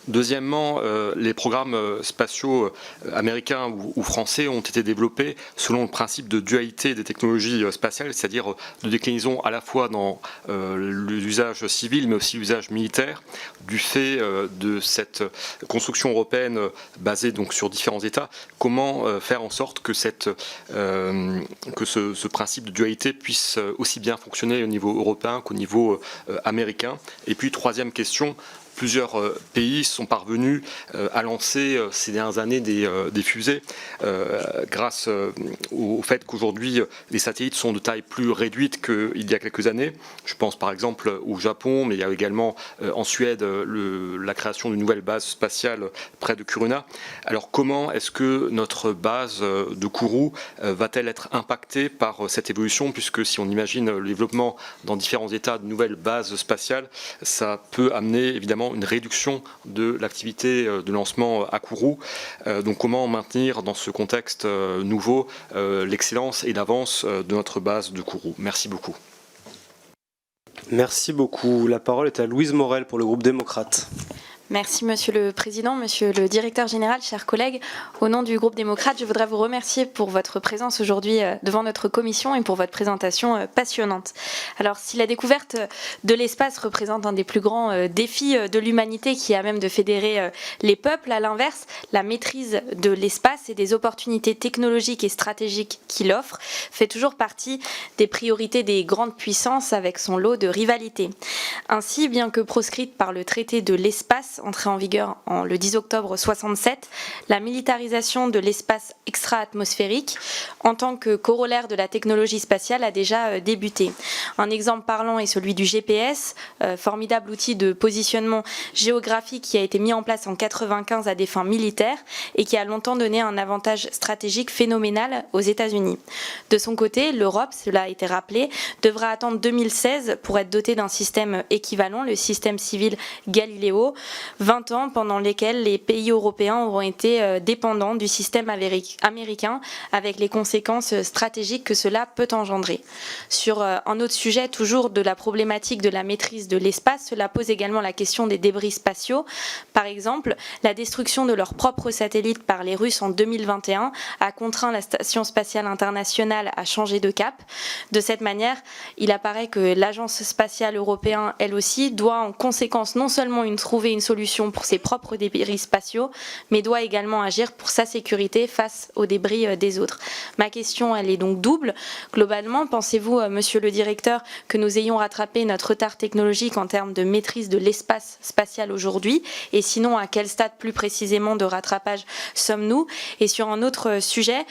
Speaker 8: Deuxièmement, les programmes spatiaux américains ou français ont été développés selon le principe de dualité des technologies spatiales, c'est-à-dire de déclinaison à la fois dans l'usage civil mais aussi l'usage militaire, du fait de cette construction européenne basée sur différents États. Comment faire en sorte que ce principe de dualité puisse aussi bien fonctionner au niveau européen qu'au niveau américain? Et puis, troisième question, plusieurs pays sont parvenus à lancer ces dernières années des fusées grâce au fait qu'aujourd'hui les satellites sont de taille plus réduite qu'il y a quelques années. Je pense par exemple au Japon, mais il y a également en Suède la création d'une nouvelle base spatiale près de Kiruna. Alors comment est-ce que notre base de Kourou va-t-elle être impactée par cette évolution, puisque si on imagine le développement dans différents États de nouvelles bases spatiales, ça peut amener évidemment une réduction de l'activité de lancement à Kourou. Donc comment maintenir dans ce contexte nouveau l'excellence et l'avance de notre base de Kourou? Merci beaucoup.
Speaker 1: Merci beaucoup. La parole est à Louise Morel pour le groupe démocrate.
Speaker 9: Merci Monsieur le Président, Monsieur le Directeur Général, chers collègues. Au nom du groupe démocrate, je voudrais vous remercier pour votre présence aujourd'hui devant notre commission et pour votre présentation passionnante. Alors, si la découverte de l'espace représente un des plus grands défis de l'humanité qui a même de fédérer les peuples, à l'inverse, la maîtrise de l'espace et des opportunités technologiques et stratégiques qu'il offre fait toujours partie des priorités des grandes puissances avec son lot de rivalités. Ainsi, bien que proscrite par le traité de l'espace, entrée en vigueur le 10 octobre 67, la militarisation de l'espace extra-atmosphérique en tant que corollaire de la technologie spatiale a déjà débuté. Un exemple parlant est celui du GPS, formidable outil de positionnement géographique qui a été mis en place en 1995 à des fins militaires et qui a longtemps donné un avantage stratégique phénoménal aux États-Unis. De son côté, l'Europe, cela a été rappelé, devra attendre 2016 pour être dotée d'un système équivalent, le système civil Galileo, 20 ans pendant lesquels les pays européens auront été dépendants du système américain avec les conséquences stratégiques que cela peut engendrer. Sur un autre sujet, toujours de la problématique de la maîtrise de l'espace, cela pose également la question des débris spatiaux. Par exemple, la destruction de leurs propres satellites par les Russes en 2021 a contraint la Station spatiale internationale à changer de cap. De cette manière, il apparaît que l'Agence spatiale européenne, elle aussi, doit en conséquence non seulement trouver une solution pour ses propres débris spatiaux, mais doit également agir pour sa sécurité face aux débris des autres. Ma question, elle est donc double. Globalement, pensez-vous, Monsieur le Directeur, que nous ayons rattrapé notre retard technologique en termes de maîtrise de l'espace spatial aujourd'hui? Et sinon, à quel stade plus précisément de rattrapage sommes-nous? Et sur un autre sujet,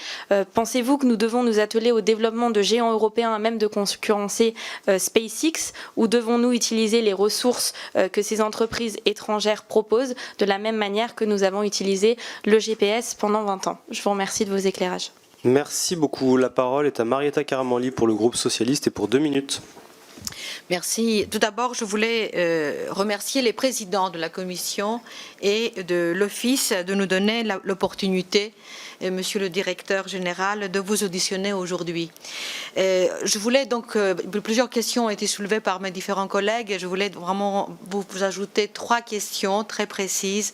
Speaker 9: pensez-vous que nous devons nous atteler au développement de géants européens à même de concurrencer SpaceX, ou devons-nous utiliser les ressources que ces entreprises étrangères proposent de la même manière que nous avons utilisé le GPS pendant 20 ans? Je vous remercie de vos éclairages.
Speaker 1: Merci beaucoup. La parole est à Marietta Caramanli pour le groupe socialiste et pour 2 minutes.
Speaker 6: Merci. Tout d'abord, je voulais remercier les présidents de la Commission et de l'Office de nous donner l'opportunité, Monsieur le Directeur Général, de vous auditionner aujourd'hui. Je voulais donc, plusieurs questions ont été soulevées par mes différents collègues, et je voulais vraiment vous ajouter 3 questions très précises,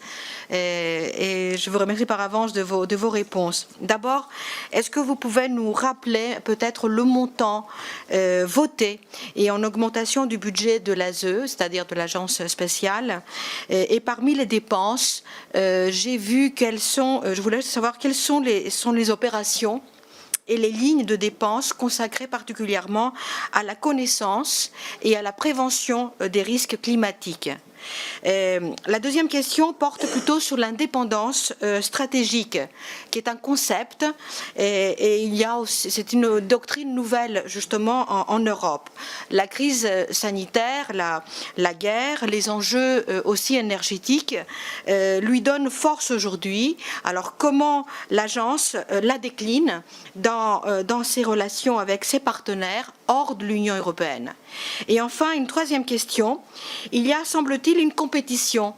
Speaker 6: et je vous remercie par avance de vos réponses. D'abord, est-ce que vous pouvez nous rappeler peut-être le montant voté et en augmentation du budget de l'ASE, c'est-à-dire de l'agence spatiale, et parmi les dépenses, j'ai vu quelles sont, je voulais savoir quelles sont les opérations et les lignes de dépenses consacrées particulièrement à la connaissance et à la prévention des risques climatiques. La deuxième question porte plutôt sur l'indépendance stratégique, qui est un concept, et c'est une doctrine nouvelle justement en Europe. La crise sanitaire, la guerre, les enjeux aussi énergétiques lui donnent force aujourd'hui. Alors comment l'agence la décline dans ses relations avec ses partenaires hors de l'Union européenne? Et enfin, une troisième question. Il y a, semble-t-il, une compétition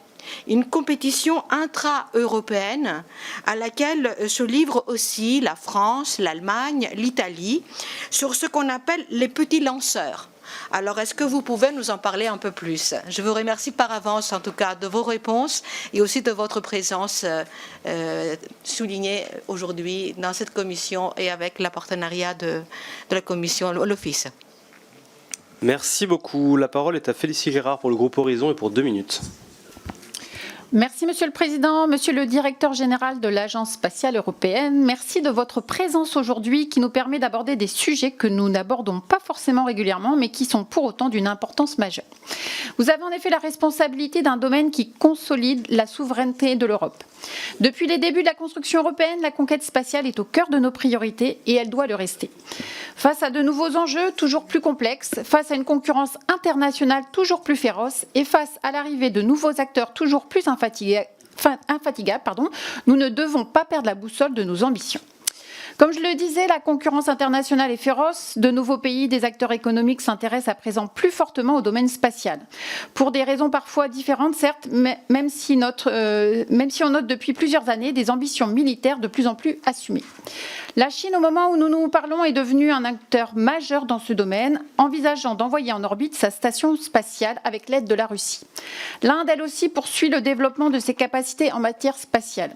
Speaker 6: intra-européenne à laquelle se livrent aussi la France, l'Allemagne, l'Italie, sur ce qu'on appelle les petits lanceurs. Alors, est-ce que vous pouvez nous en parler un peu plus? Je vous remercie par avance, en tout cas, de vos réponses et aussi de votre présence soulignée aujourd'hui dans cette commission et avec le partenariat de la commission, l'Office.
Speaker 1: Merci beaucoup. La parole est à Félicie Gérard pour le groupe Horizon et pour 2 minutes.
Speaker 10: Merci Monsieur le Président, Monsieur le Directeur Général de l'Agence spatiale européenne. Merci de votre présence aujourd'hui qui nous permet d'aborder des sujets que nous n'abordons pas forcément régulièrement mais qui sont pour autant d'une importance majeure. Vous avez en effet la responsabilité d'un domaine qui consolide la souveraineté de l'Europe. Depuis les débuts de la construction européenne, la conquête spatiale est au cœur de nos priorités et elle doit le rester. Face à de nouveaux enjeux toujours plus complexes, face à une concurrence internationale toujours plus féroce et face à l'arrivée de nouveaux acteurs toujours plus infatigables, nous ne devons pas perdre la boussole de nos ambitions. Comme je le disais, la concurrence internationale est féroce. De nouveaux pays, des acteurs économiques s'intéressent à présent plus fortement au domaine spatial. Pour des raisons parfois différentes, certes, mais même si on note depuis plusieurs années des ambitions militaires de plus en plus assumées. La Chine, au moment où nous nous parlons, est devenue un acteur majeur dans ce domaine, envisageant d'envoyer en orbite sa station spatiale avec l'aide de la Russie. L'Inde, elle aussi, poursuit le développement de ses capacités en matière spatiale.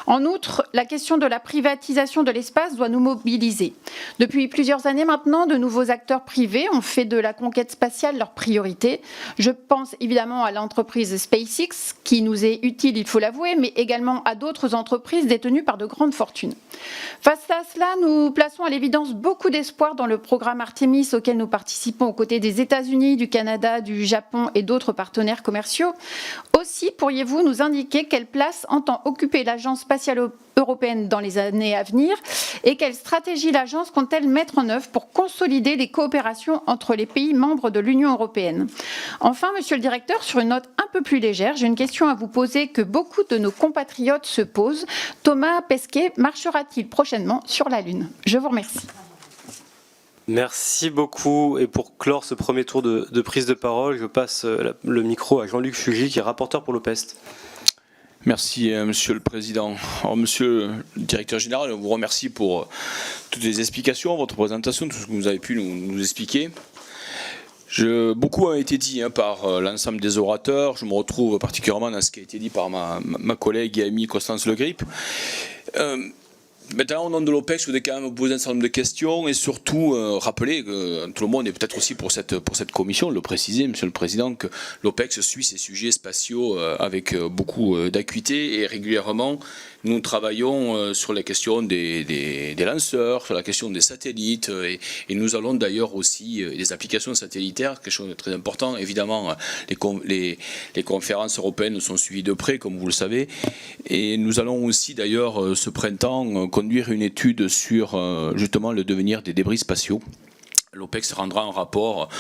Speaker 10: En outre, la question de la privatisation de l'espace doit nous mobiliser. Depuis plusieurs années maintenant, de nouveaux acteurs privés ont fait de la conquête spatiale leur priorité. Je pense évidemment à l'entreprise SpaceX, qui nous est utile, il faut l'avouer, mais également à d'autres entreprises détenues par de grandes fortunes. Face à cela, nous plaçons à l'évidence beaucoup d'espoir dans le programme Artemis auquel nous participons aux côtés des États-Unis, du Canada, du Japon et d'autres partenaires commerciaux. Aussi, pourriez-vous nous indiquer quelle place entend occuper l'Agence spatiale européenne dans les années à venir et quelle stratégie l'agence compte-t-elle mettre en œuvre pour consolider les coopérations entre les pays membres de l'Union européenne? Enfin, Monsieur le Directeur, sur une note un peu plus légère, j'ai une question à vous poser que beaucoup de nos compatriotes se posent. Thomas Pesquet marchera-t-il prochainement sur la Lune? Je vous remercie.
Speaker 1: Merci beaucoup. Et pour clore ce premier tour de prise de parole, je passe le micro à Jean-Luc Fugy, qui est rapporteur pour l'OPEST.
Speaker 11: Merci Monsieur le Président. Alors, Monsieur le Directeur Général, on vous remercie pour toutes les explications, votre présentation, tout ce que vous avez pu nous expliquer. Beaucoup a été dit par l'ensemble des orateurs. Je me retrouve particulièrement dans ce qui a été dit par ma collègue et amie Constance Le Grip. Maintenant, au nom de l'OPEX, je voudrais quand même vous poser un certain nombre de questions et surtout rappeler que tout le monde, et peut-être aussi pour cette commission, le préciser, Monsieur le Président, que l'OPEX suit ces sujets spatiaux avec beaucoup d'acuité et régulièrement, nous travaillons sur la question des lanceurs, sur la question des satellites et nous allons d'ailleurs aussi des applications satellitaires, quelque chose de très important. Évidemment, les conférences européennes sont suivies de près, comme vous le savez, et nous allons aussi d'ailleurs ce printemps conduire une étude sur justement le devenir des débris spatiaux. L'OPEX rendra un rapport,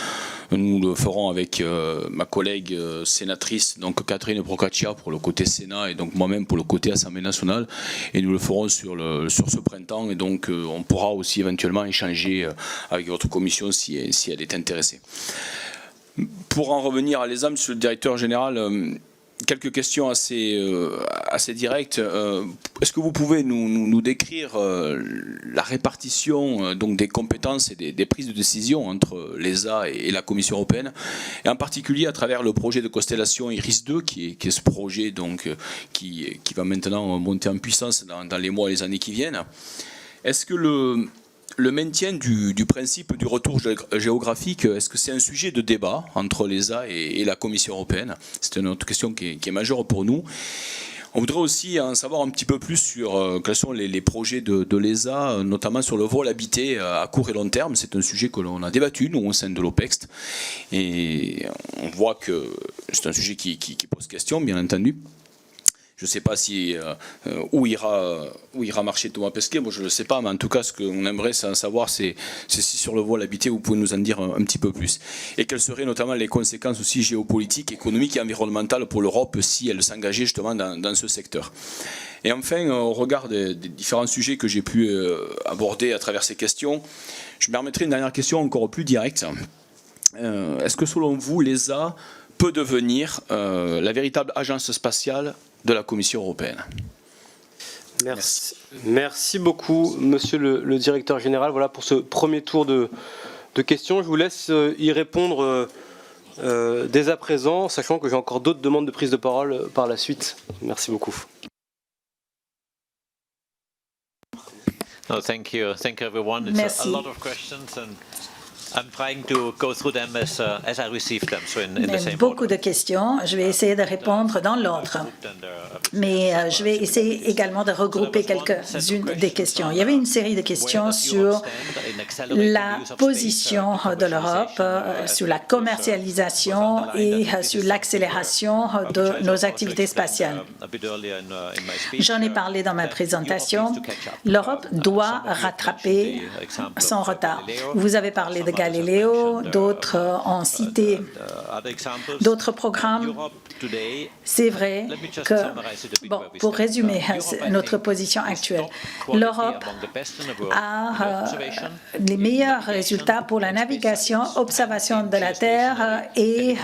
Speaker 11: nous le ferons avec ma collègue sénatrice, donc Catherine Procaccia pour le côté Sénat et donc moi-même pour le côté Assemblée nationale, et nous le ferons sur ce printemps, et donc on pourra aussi éventuellement échanger avec votre commission si elle est intéressée. Pour en revenir à l'ESA, Monsieur le Directeur Général, quelques questions assez directes. Est-ce que vous pouvez nous décrire la répartition donc des compétences et des prises de décision entre l'ESA et la Commission européenne, et en particulier à travers le projet de constellation IRIS-2, qui est ce projet donc, qui va maintenant monter en puissance dans les mois et les années qui viennent. Est-ce que le maintien du principe du retour géographique, est-ce que c'est un sujet de débat entre l'ESA et la Commission européenne? C'est une autre question qui est majeure pour nous. On voudrait aussi en savoir un petit peu plus sur quels sont les projets de l'ESA, notamment sur le vol habité à court et long terme. C'est un sujet que l'on a débattu, nous, au sein de l'OPEX. Et on voit que c'est un sujet qui pose question, bien entendu. Je ne sais pas si où ira marcher Thomas Pesquet, moi je ne le sais pas, mais en tout cas ce qu'on aimerait savoir c'est si sur le vol habité vous pouvez nous en dire un petit peu plus. Et quelles seraient notamment les conséquences aussi géopolitiques, économiques et environnementales pour l'Europe si elle s'engageait justement dans ce secteur. Et enfin, au regard des différents sujets que j'ai pu aborder à travers ces questions, je me permettrai une dernière question encore plus directe. Est-ce que selon vous, l'ESA peut devenir la véritable agence spatiale de la Commission européenne?
Speaker 1: Merci beaucoup, Monsieur le Directeur Général. Voilà pour ce premier tour de questions. Je vous laisse y répondre dès à présent, sachant que j'ai encore d'autres demandes de prise de parole par la suite. Merci beaucoup.
Speaker 12: No, thank you everyone. It's a lot of questions and I'm trying to go through them as I receive them, so in the same
Speaker 3: beaucoup de questions. Je vais essayer de répondre dans l'ordre. Mais je vais essayer également de regrouper quelques-unes des questions. Il y avait une série de questions sur la position de l'Europe, sur la commercialisation et sur l'accélération de nos activités spatiales. J'en ai parlé dans ma présentation. L'Europe doit rattraper son retard. Vous avez parlé de Galileo, d'autres ont cité d'autres programmes. C'est vrai que, bon, pour résumer notre position actuelle, l'Europe a les meilleurs résultats pour la navigation, observation de la Terre et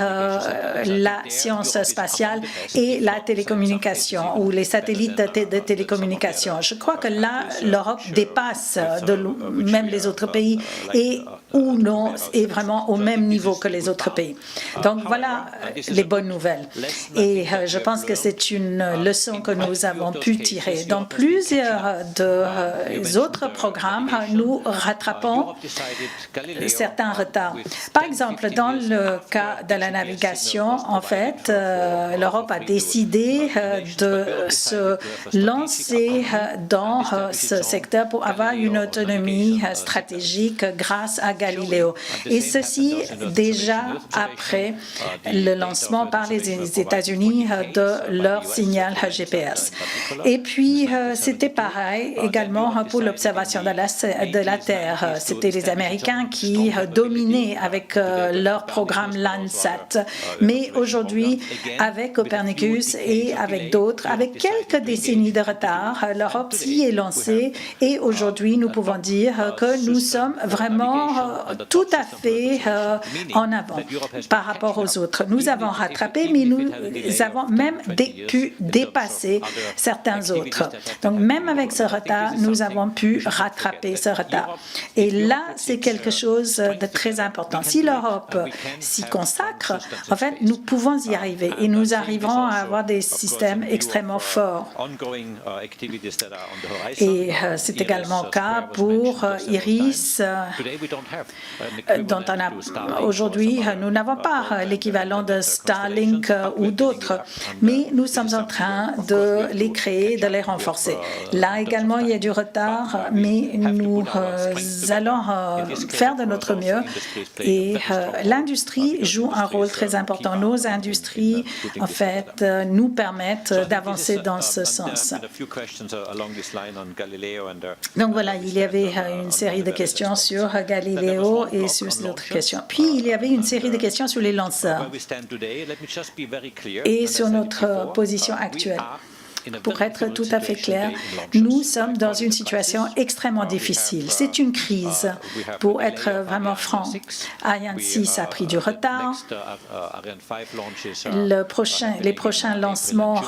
Speaker 3: la science spatiale et la télécommunication ou les satellites de télécommunication. Je crois que là, l'Europe dépasse même les autres pays et où l'on est vraiment au même niveau que les autres pays. Donc voilà les bonnes nouvelles. Et je pense que c'est une leçon que nous avons pu tirer. Dans plusieurs autres programmes, nous rattrapons certains retards. Par exemple, dans le cas de la navigation, en fait, l'Europe a décidé de se lancer dans ce secteur pour avoir une autonomie stratégique grâce à Galileo. Et ceci déjà après le lancement par les États-Unis de leur signal GPS. Et puis, c'était pareil également pour l'observation de la Terre. C'était les Américains qui dominaient avec leur programme Landsat. Mais aujourd'hui, avec Copernicus et avec d'autres, avec quelques décennies de retard, l'Europe s'y est lancée et aujourd'hui, nous pouvons dire que nous sommes vraiment tout à fait en avant par rapport aux autres. Nous avons rattrapé, mais nous avons même pu dépasser certains autres. Donc, même avec ce retard, nous avons pu rattraper ce retard. Et là, c'est quelque chose de très important. Si l'Europe s'y consacre, en fait, nous pouvons y arriver et nous arriverons à avoir des systèmes extrêmement forts. Et c'est également le cas pour IRIS, dont on a aujourd'hui, nous n'avons pas l'équivalent de Starlink ou d'autres, mais nous sommes en train de les créer, de les renforcer. Là également, il y a du retard, mais nous allons faire de notre mieux. Et l'industrie joue un rôle très important. Nos industries, en fait, nous permettent d'avancer dans ce sens. Donc voilà, il y avait une série de questions sur Galileo et sur d'autres questions. Puis, il y avait une série de questions sur les lanceurs et sur notre position actuelle. Pour être tout à fait clair, nous sommes dans une situation extrêmement difficile. C'est une crise. Pour être vraiment franc, Ariane 6 a pris du retard. Les prochains lancements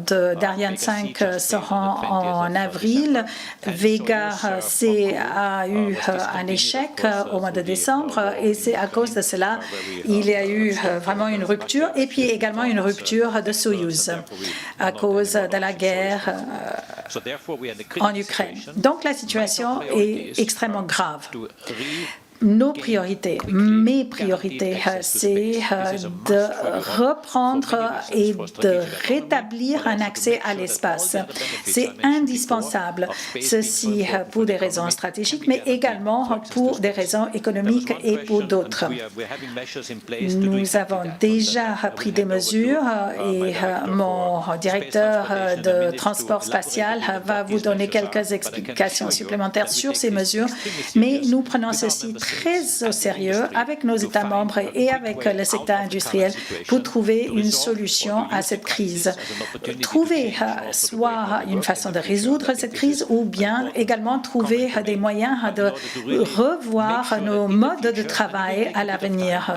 Speaker 3: d'Ariane 5 seront en avril. Vega C a eu un échec au mois de décembre et c'est à cause de cela il y a eu vraiment une rupture et puis également une rupture de Soyouz à cause de la guerre en Ukraine. Donc la situation est extrêmement grave. Nos priorités, mes priorités, c'est de reprendre et de rétablir un accès à l'espace. C'est indispensable, ceci pour des raisons stratégiques, mais également pour des raisons économiques et pour d'autres. Nous avons déjà pris des mesures et mon directeur de transport spatial va vous donner quelques explications supplémentaires sur ces mesures, mais nous prenons ceci très au sérieux avec nos États membres et avec le secteur industriel pour trouver une solution à cette crise. Trouver soit une façon de résoudre cette crise ou bien également trouver des moyens de revoir nos modes de travail à l'avenir.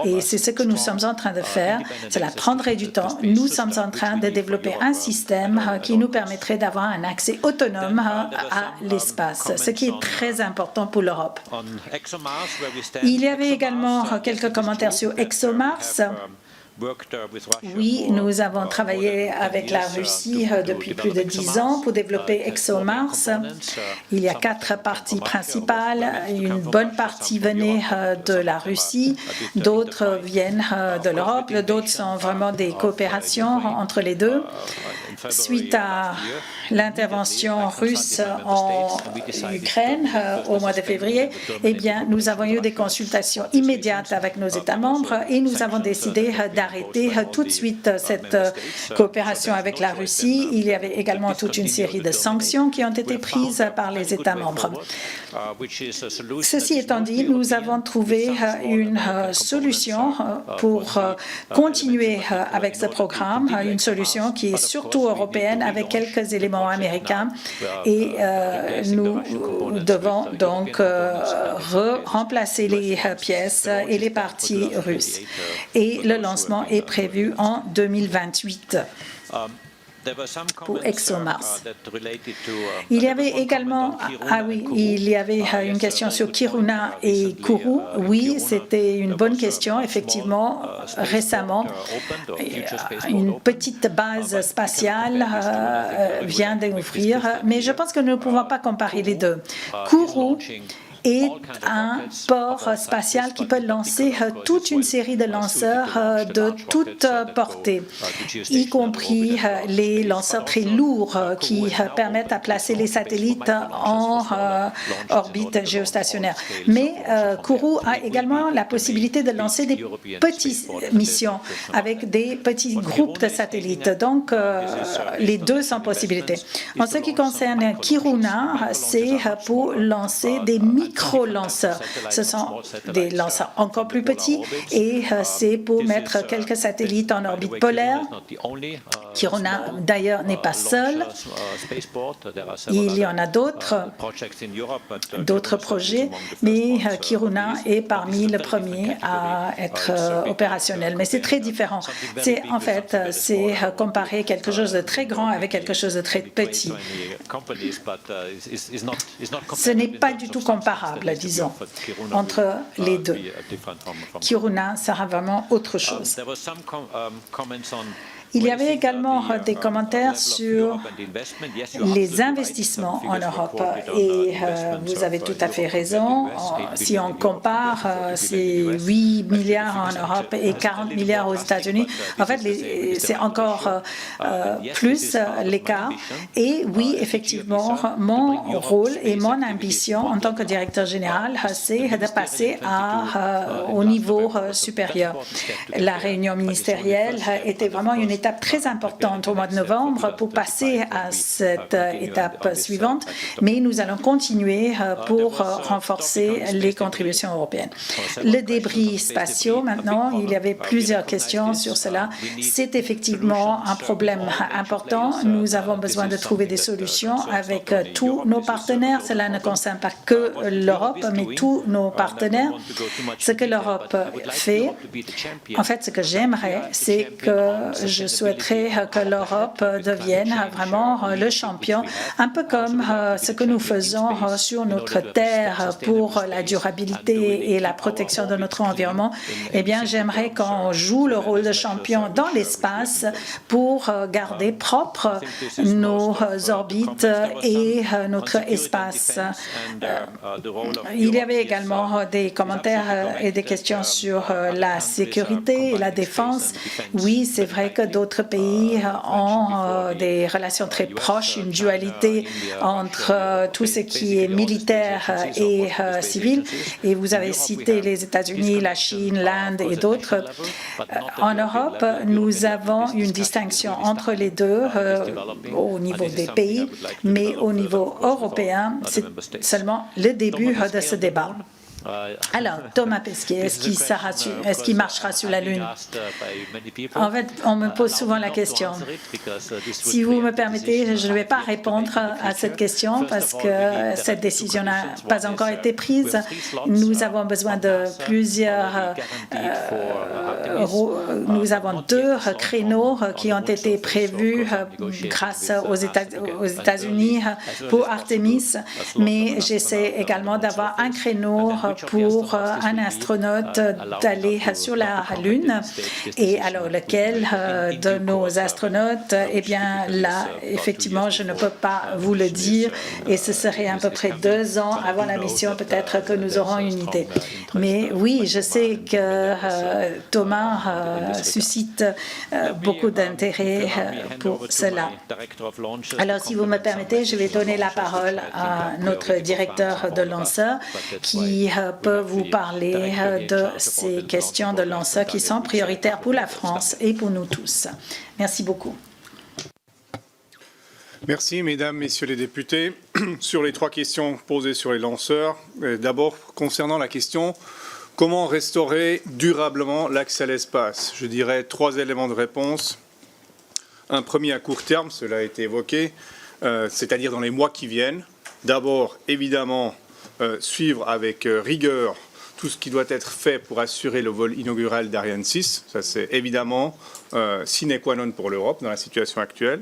Speaker 3: Et c'est ce que nous sommes en train de faire. Cela prendrait du temps. Nous sommes en train de développer un système qui nous permettrait d'avoir un accès autonome à l'espace, ce qui est très important pour l'Europe. Il y avait également quelques commentaires sur ExoMars. Oui, nous avons travaillé avec la Russie depuis plus de 10 ans pour développer ExoMars. Il y a 4 parties principales. Une bonne partie venait de la Russie, d'autres viennent de l'Europe, d'autres sont vraiment des coopérations entre les deux. Suite à l'intervention russe en Ukraine au mois de février, eh bien, nous avons eu des consultations immédiates avec nos États membres et nous avons décidé d'arrêter tout de suite cette coopération avec la Russie. Il y avait également toute une série de sanctions qui ont été prises par les États membres. Ceci étant dit, nous avons trouvé une solution pour continuer avec ce programme, une solution qui est surtout européenne avec quelques éléments américains et nous devons donc remplacer les pièces et les parties russes. Et le lancement est prévu en 2028. Pour ExoMars. Il y avait également, il y avait une question sur Kiruna et Kourou. Oui, c'était une bonne question, effectivement. Récemment, une petite base spatiale vient d'ouvrir, mais je pense que nous ne pouvons pas comparer les deux. Kourou est un port spatial qui peut lancer toute une série de lanceurs de toute portée, y compris les lanceurs très lourds qui permettent à placer les satellites en orbite géostationnaire. Mais Kourou a également la possibilité de lancer des petites missions avec des petits groupes de satellites. Donc, les deux sont possibilités. En ce qui concerne Kiruna, c'est pour lancer des micro-lanceurs. Ce sont des lanceurs encore plus petits et c'est pour mettre quelques satellites en orbite polaire. Kiruna, d'ailleurs, n'est pas seul. Il y en a d'autres projets, mais Kiruna est parmi les premiers à être opérationnel. Mais c'est très différent. C'est comparer quelque chose de très grand avec quelque chose de très petit. Ce n'est pas du tout comparable, disons, entre les deux. Kiruna sera vraiment autre chose. Il y avait également des commentaires sur les investissements en Europe et vous avez tout à fait raison. Si on compare ces 8 milliards en Europe et 40 milliards aux États-Unis, en fait, c'est encore plus l'écart. Et oui, effectivement, mon rôle et mon ambition en tant que directeur général, c'est de passer au niveau supérieur. La réunion ministérielle était vraiment une étape étape très importante au mois de novembre pour passer à cette étape suivante, mais nous allons continuer pour renforcer les contributions européennes. Le débris spatiaux, maintenant, il y avait plusieurs questions sur cela. C'est effectivement un problème important. Nous avons besoin de trouver des solutions avec tous nos partenaires. Cela ne concerne pas que l'Europe, mais tous nos partenaires. Ce que l'Europe fait, en fait, ce que j'aimerais, c'est que je souhaiterais que l'Europe devienne vraiment le champion, un peu comme ce que nous faisons sur notre terre pour la durabilité et la protection de notre environnement. Eh bien, j'aimerais qu'on joue le rôle de champion dans l'espace pour garder propres nos orbites et notre espace. Il y avait également des commentaires et des questions sur la sécurité et la défense. Oui, c'est vrai que d'autres pays ont des relations très proches, une dualité entre tout ce qui est militaire et civil. Et vous avez cité les États-Unis, la Chine, l'Inde et d'autres. En Europe, nous avons une distinction entre les deux au niveau des pays, mais au niveau européen, c'est seulement le début de ce débat. Alors, Thomas Pesquet, est-ce qu'il marchera sur la Lune? En fait, on me pose souvent la question. Si vous me permettez, je ne vais pas répondre à cette question parce que cette décision n'a pas encore été prise. Nous avons besoin de plusieurs... nous avons 2 créneaux qui ont été prévus grâce aux États-Unis pour Artemis, mais j'essaie également d'avoir un créneau pour un astronaute d'aller sur la Lune. Et alors, lequel de nos astronautes? Eh bien, là, effectivement, je ne peux pas vous le dire. Et ce serait à peu près 2 ans avant la mission, peut-être que nous aurons une idée. Mais oui, je sais que Thomas suscite beaucoup d'intérêt pour cela. Alors, si vous me permettez, je vais donner la parole à notre directeur de lanceur qui peut vous parler de ces questions de lanceurs qui sont prioritaires pour la France et pour nous tous. Merci beaucoup.
Speaker 13: Merci, Mesdames, Messieurs les députés. Sur les 3 questions posées sur les lanceurs, d'abord concernant la question « Comment restaurer durablement l'accès à l'espace ?» Je dirais 3 éléments de réponse. Un premier à court terme, cela a été évoqué, c'est-à-dire dans les mois qui viennent. D'abord, évidemment, suivre avec rigueur tout ce qui doit être fait pour assurer le vol inaugural d'Ariane 6. Ça, c'est évidemment sine qua non pour l'Europe dans la situation actuelle.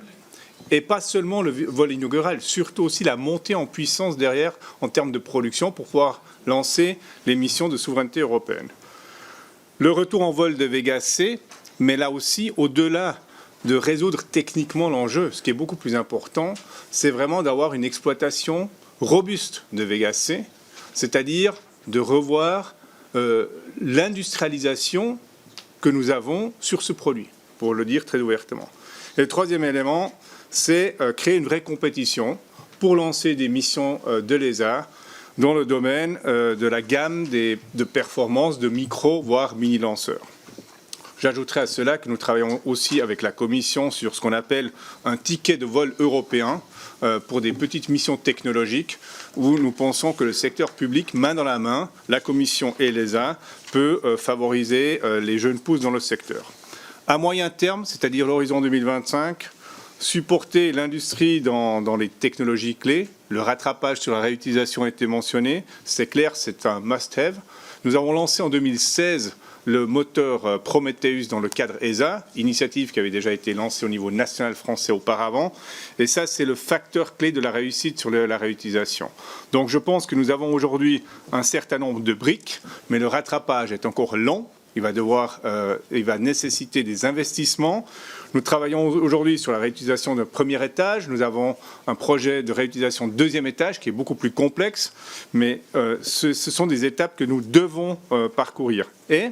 Speaker 13: Et pas seulement le vol inaugural, surtout aussi la montée en puissance derrière en termes de production pour pouvoir lancer les missions de souveraineté européenne. Le retour en vol de Vega C, mais là aussi, au-delà de résoudre techniquement l'enjeu, ce qui est beaucoup plus important, c'est vraiment d'avoir une exploitation robuste de Vega C, c'est-à-dire de revoir l'industrialisation que nous avons sur ce produit, pour le dire très ouvertement. Et le 3e élément, c'est créer une vraie compétition pour lancer des missions de l'ESA dans le domaine de la gamme de performance de micro, voire mini-lanceurs. J'ajouterai à cela que nous travaillons aussi avec la Commission sur ce qu'on appelle un ticket de vol européen pour des petites missions technologiques où nous pensons que le secteur public, main dans la main, la Commission et l'ESA, peut favoriser les jeunes pousses dans le secteur. À moyen terme, c'est-à-dire l'horizon 2025, supporter l'industrie dans les technologies clés, le rattrapage sur la réutilisation a été mentionné, c'est clair, c'est un must-have. Nous avons lancé en 2016 le moteur Prometheus dans le cadre ESA, initiative qui avait déjà été lancée au niveau national français auparavant. Et ça, c'est le facteur clé de la réussite sur la réutilisation. Donc je pense que nous avons aujourd'hui un certain nombre de briques, mais le rattrapage est encore long. Il va nécessiter des investissements. Nous travaillons aujourd'hui sur la réutilisation d'un premier étage. Nous avons un projet de réutilisation de 2e étage qui est beaucoup plus complexe, mais ce sont des étapes que nous devons parcourir. Et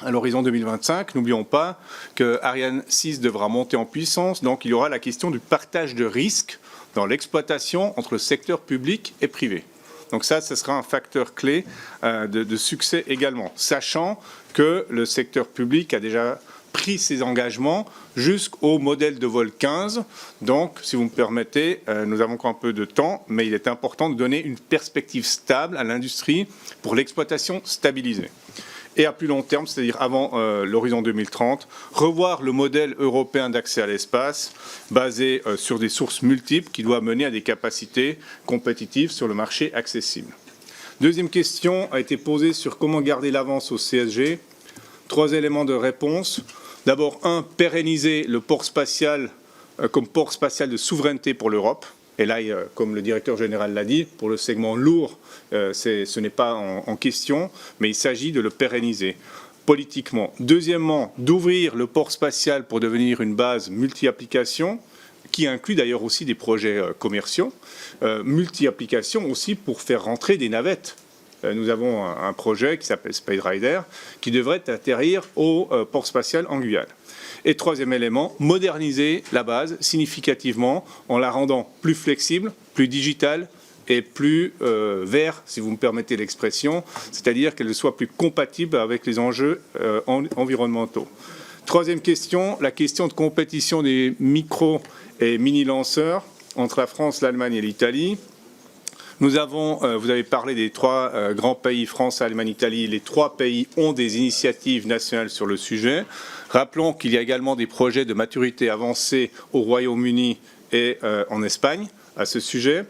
Speaker 13: à l'horizon 2025, n'oublions pas que Ariane 6 devra monter en puissance, donc il y aura la question du partage de risques dans l'exploitation entre le secteur public et privé. Donc ça, ce sera un facteur clé de succès également, sachant que le secteur public a déjà pris ces engagements jusqu'au modèle de vol 15. Donc, si vous me permettez, nous avons encore un peu de temps, mais il est important de donner une perspective stable à l'industrie pour l'exploitation stabilisée. Et à plus long terme, c'est-à-dire avant l'horizon 2030, revoir le modèle européen d'accès à l'espace basé sur des sources multiples qui doit mener à des capacités compétitives sur le marché accessible. Deuxième question a été posée sur comment garder l'avance au CSG. 3 éléments de réponse. D'abord, pérenniser le port spatial comme port spatial de souveraineté pour l'Europe. Et là, comme le directeur général l'a dit, pour le segment lourd, ce n'est pas en question, mais il s'agit de le pérenniser politiquement. Deuxièmement, d'ouvrir le port spatial pour devenir une base multi-applications, qui inclut d'ailleurs aussi des projets commerciaux, multi-applications aussi pour faire rentrer des navettes. Nous avons un projet qui s'appelle Space Rider, qui devrait atterrir au port spatial en Guyane. Et troisième élément, moderniser la base significativement en la rendant plus flexible, plus digitale et plus vert, si vous me permettez l'expression, c'est-à-dire qu'elle soit plus compatible avec les enjeux environnementaux. Troisième question, la question de compétition des micro et mini-lanceurs entre la France, l'Allemagne et l'Italie. Nous avons, vous avez parlé des 3 grands pays, France, Allemagne, Italie. Les 3 pays ont des initiatives nationales sur le sujet. Rappelons qu'il y a également des projets de maturité avancée au Royaume-Uni et en Espagne à ce sujet.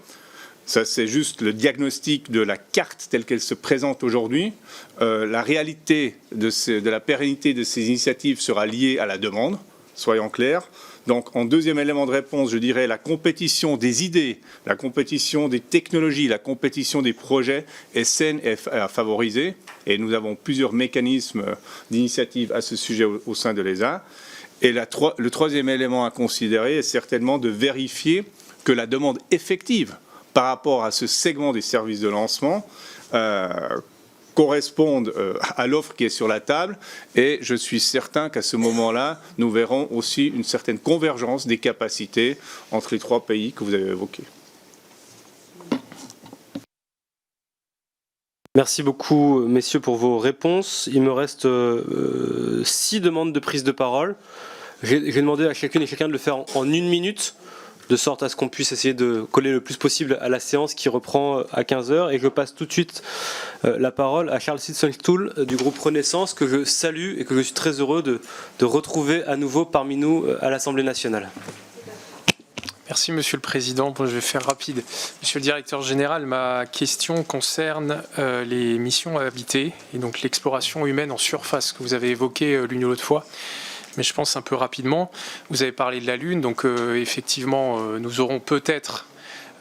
Speaker 13: Ça, c'est juste le diagnostic de la carte telle qu'elle se présente aujourd'hui. La réalité de la pérennité de ces initiatives sera liée à la demande, soyons clairs. Donc, en deuxième élément de réponse, je dirais la compétition des idées, la compétition des technologies, la compétition des projets est saine et à favoriser. Et nous avons plusieurs mécanismes d'initiative à ce sujet au sein de l'ESA. Et le troisième élément à considérer est certainement de vérifier que la demande effective par rapport à ce segment des services de lancement correspondent à l'offre qui est sur la table, et je suis certain qu'à ce moment-là, nous verrons aussi une certaine convergence des capacités entre les 3 pays que vous avez évoqués.
Speaker 1: Merci beaucoup, messieurs, pour vos réponses. Il me reste 6 demandes de prise de parole. J'ai demandé à chacune et chacun de le faire en 1 minute, de sorte à ce qu'on puisse essayer de coller le plus possible à la séance qui reprend à 15h. Et je passe tout de suite la parole à Charles Sitzenstuhl du groupe Renaissance, que je salue et que je suis très heureux de retrouver à nouveau parmi nous à l'Assemblée nationale.
Speaker 14: Merci Monsieur le Président. Bon, je vais faire rapide. Monsieur le Directeur Général, ma question concerne les missions habitées et donc l'exploration humaine en surface que vous avez évoqué l'une ou l'autre fois. Mais je pense un peu rapidement. Vous avez parlé de la Lune, donc effectivement, nous aurons peut-être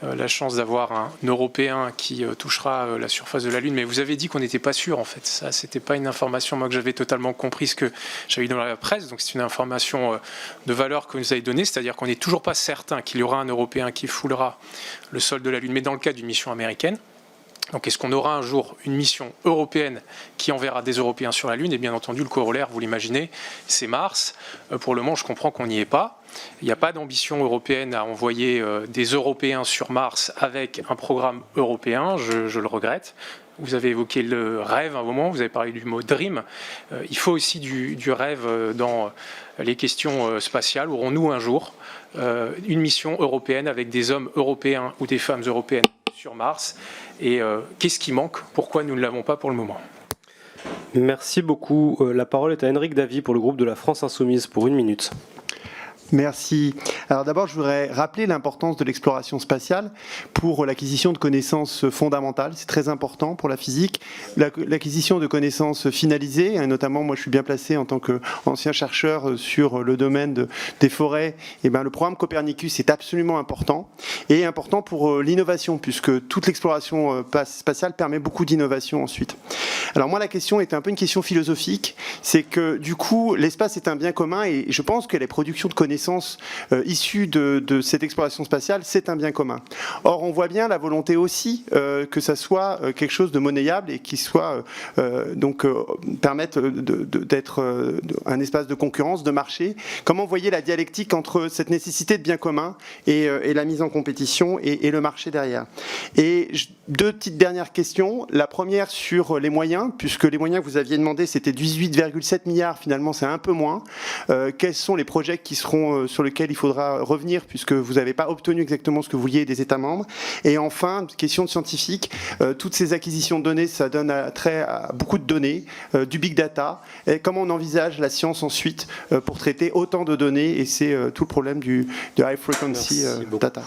Speaker 14: la chance d'avoir un Européen qui touchera la surface de la Lune, mais vous avez dit qu'on n'était pas sûr en fait. Ça, c'était pas une information moi que j'avais totalement compris ce que j'avais eu dans la presse, donc c'est une information de valeur que vous nous avez donnée, c'est-à-dire qu'on n'est toujours pas certain qu'il y aura un Européen qui foulera le sol de la Lune, mais dans le cadre d'une mission américaine. Donc est-ce qu'on aura un jour une mission européenne qui enverra des Européens sur la Lune? Et bien entendu, le corollaire, vous l'imaginez, c'est Mars. Pour le moment, je comprends qu'on n'y est pas. Il n'y a pas d'ambition européenne à envoyer des Européens sur Mars avec un programme européen, je le regrette. Vous avez évoqué le rêve à un moment, vous avez parlé du mot « dream ». Il faut aussi du rêve dans les questions spatiales. Aurons-nous un jour une mission européenne avec des hommes européens ou des femmes européennes sur Mars? Et qu'est-ce qui manque? Pourquoi nous ne l'avons pas pour le moment?
Speaker 1: Merci beaucoup. La parole est à Henrik Davy pour le groupe de la France Insoumise pour 1 minute.
Speaker 15: Merci. Alors d'abord, je voudrais rappeler l'importance de l'exploration spatiale pour l'acquisition de connaissances fondamentales. C'est très important pour la physique. L'acquisition de connaissances finalisées, et notamment, moi je suis bien placé en tant qu'ancien chercheur sur le domaine des forêts. Et bien, le programme Copernicus est absolument important, et important pour l'innovation, puisque toute l'exploration spatiale permet beaucoup d'innovation ensuite. Alors moi, la question est un peu une question philosophique. C'est que du coup, l'espace est un bien commun, et je pense que les productions de connaissances issues de cette exploration spatiale, c'est un bien commun. Or, on voit bien la volonté aussi que ça soit quelque chose de monnayable et qui soit permette d'être un espace de concurrence, de marché. Comment vous voyez la dialectique entre cette nécessité de bien commun et la mise en compétition et le marché derrière? Et 2 petites dernières questions. La première sur les moyens. moyens, puisque les moyens que vous aviez demandé, c'était 18,7 milliards, finalement c'est un peu moins. Quels sont les projets qui seront, sur lesquels il faudra revenir, puisque vous n'avez pas obtenu exactement ce que vous vouliez des États membres? Et enfin, question de scientifique, toutes ces acquisitions de données, ça donne trait à beaucoup de données, du big data. Et comment on envisage la science ensuite pour traiter autant de données? Et c'est tout le problème de high frequency data.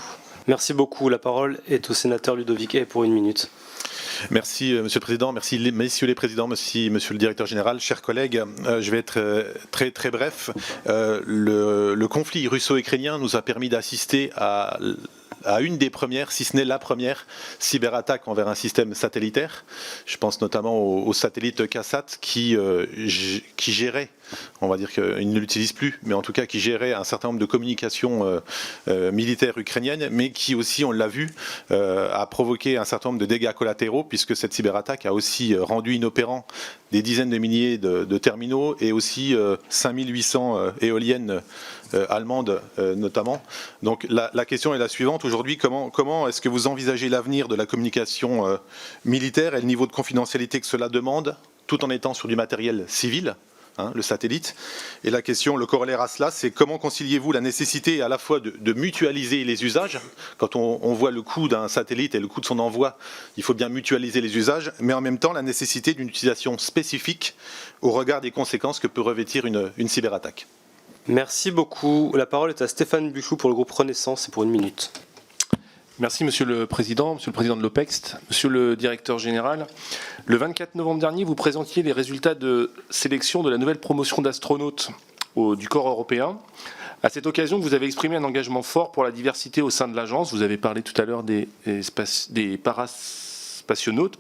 Speaker 1: Merci beaucoup. La parole est au sénateur Ludovic Hay pour 1 minute.
Speaker 16: Merci Monsieur le Président, merci Messieurs les Présidents, Monsieur le Directeur Général, chers collègues. Je vais être très bref. Le conflit russo-ukrainien nous a permis d'assister à une des premières, si ce n'est la première, cyberattaque envers un système satellitaire. Je pense notamment au satellite KASAT qui gérait, on va dire qu'il ne l'utilise plus, mais en tout cas qui gérait un certain nombre de communications militaires ukrainiennes, mais qui aussi, on l'a vu, a provoqué un certain nombre de dégâts collatéraux, puisque cette cyberattaque a aussi rendu inopérants des dizaines de milliers de terminaux et aussi 5800 éoliennes allemandes notamment. Donc la question est la suivante. Aujourd'hui, comment est-ce que vous envisagez l'avenir de la communication militaire et le niveau de confidentialité que cela demande, tout en étant sur du matériel civil, le satellite? Et la question, le corollaire à cela, c'est comment conciliez-vous la nécessité à la fois de mutualiser les usages? Quand on voit le coût d'un satellite et le coût de son envoi, il faut bien mutualiser les usages, mais en même temps la nécessité d'une utilisation spécifique au regard des conséquences que peut revêtir une cyberattaque.
Speaker 1: Merci beaucoup. La parole est à Stéphane Buchou pour le groupe Renaissance et pour 1 minute.
Speaker 17: Merci Monsieur le Président de l'OPEX, Monsieur le Directeur Général. Le 24 novembre dernier, vous présentiez les résultats de sélection de la nouvelle promotion d'astronautes du corps européen. À cette occasion, vous avez exprimé un engagement fort pour la diversité au sein de l'agence. Vous avez parlé tout à l'heure des paraspationautes,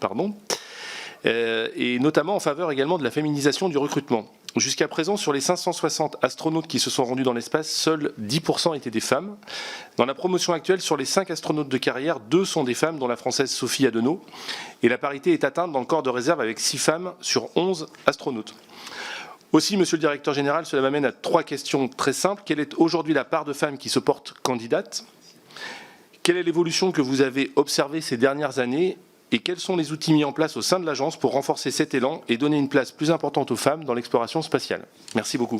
Speaker 17: et notamment en faveur également de la féminisation du recrutement. Jusqu'à présent, sur les 560 astronautes qui se sont rendus dans l'espace, seuls 10% étaient des femmes. Dans la promotion actuelle, sur les 5 astronautes de carrière, 2 sont des femmes, dont la française Sophie Adenau. Et la parité est atteinte dans le corps de réserve avec 6 femmes sur 11 astronautes. Aussi, Monsieur le Directeur Général, cela m'amène à 3 questions très simples. Quelle est aujourd'hui la part de femmes qui se portent candidates? Quelle est l'évolution que vous avez observée ces dernières années? Et quels sont les outils mis en place au sein de l'agence pour renforcer cet élan et donner une place plus importante aux femmes dans l'exploration spatiale? Merci beaucoup.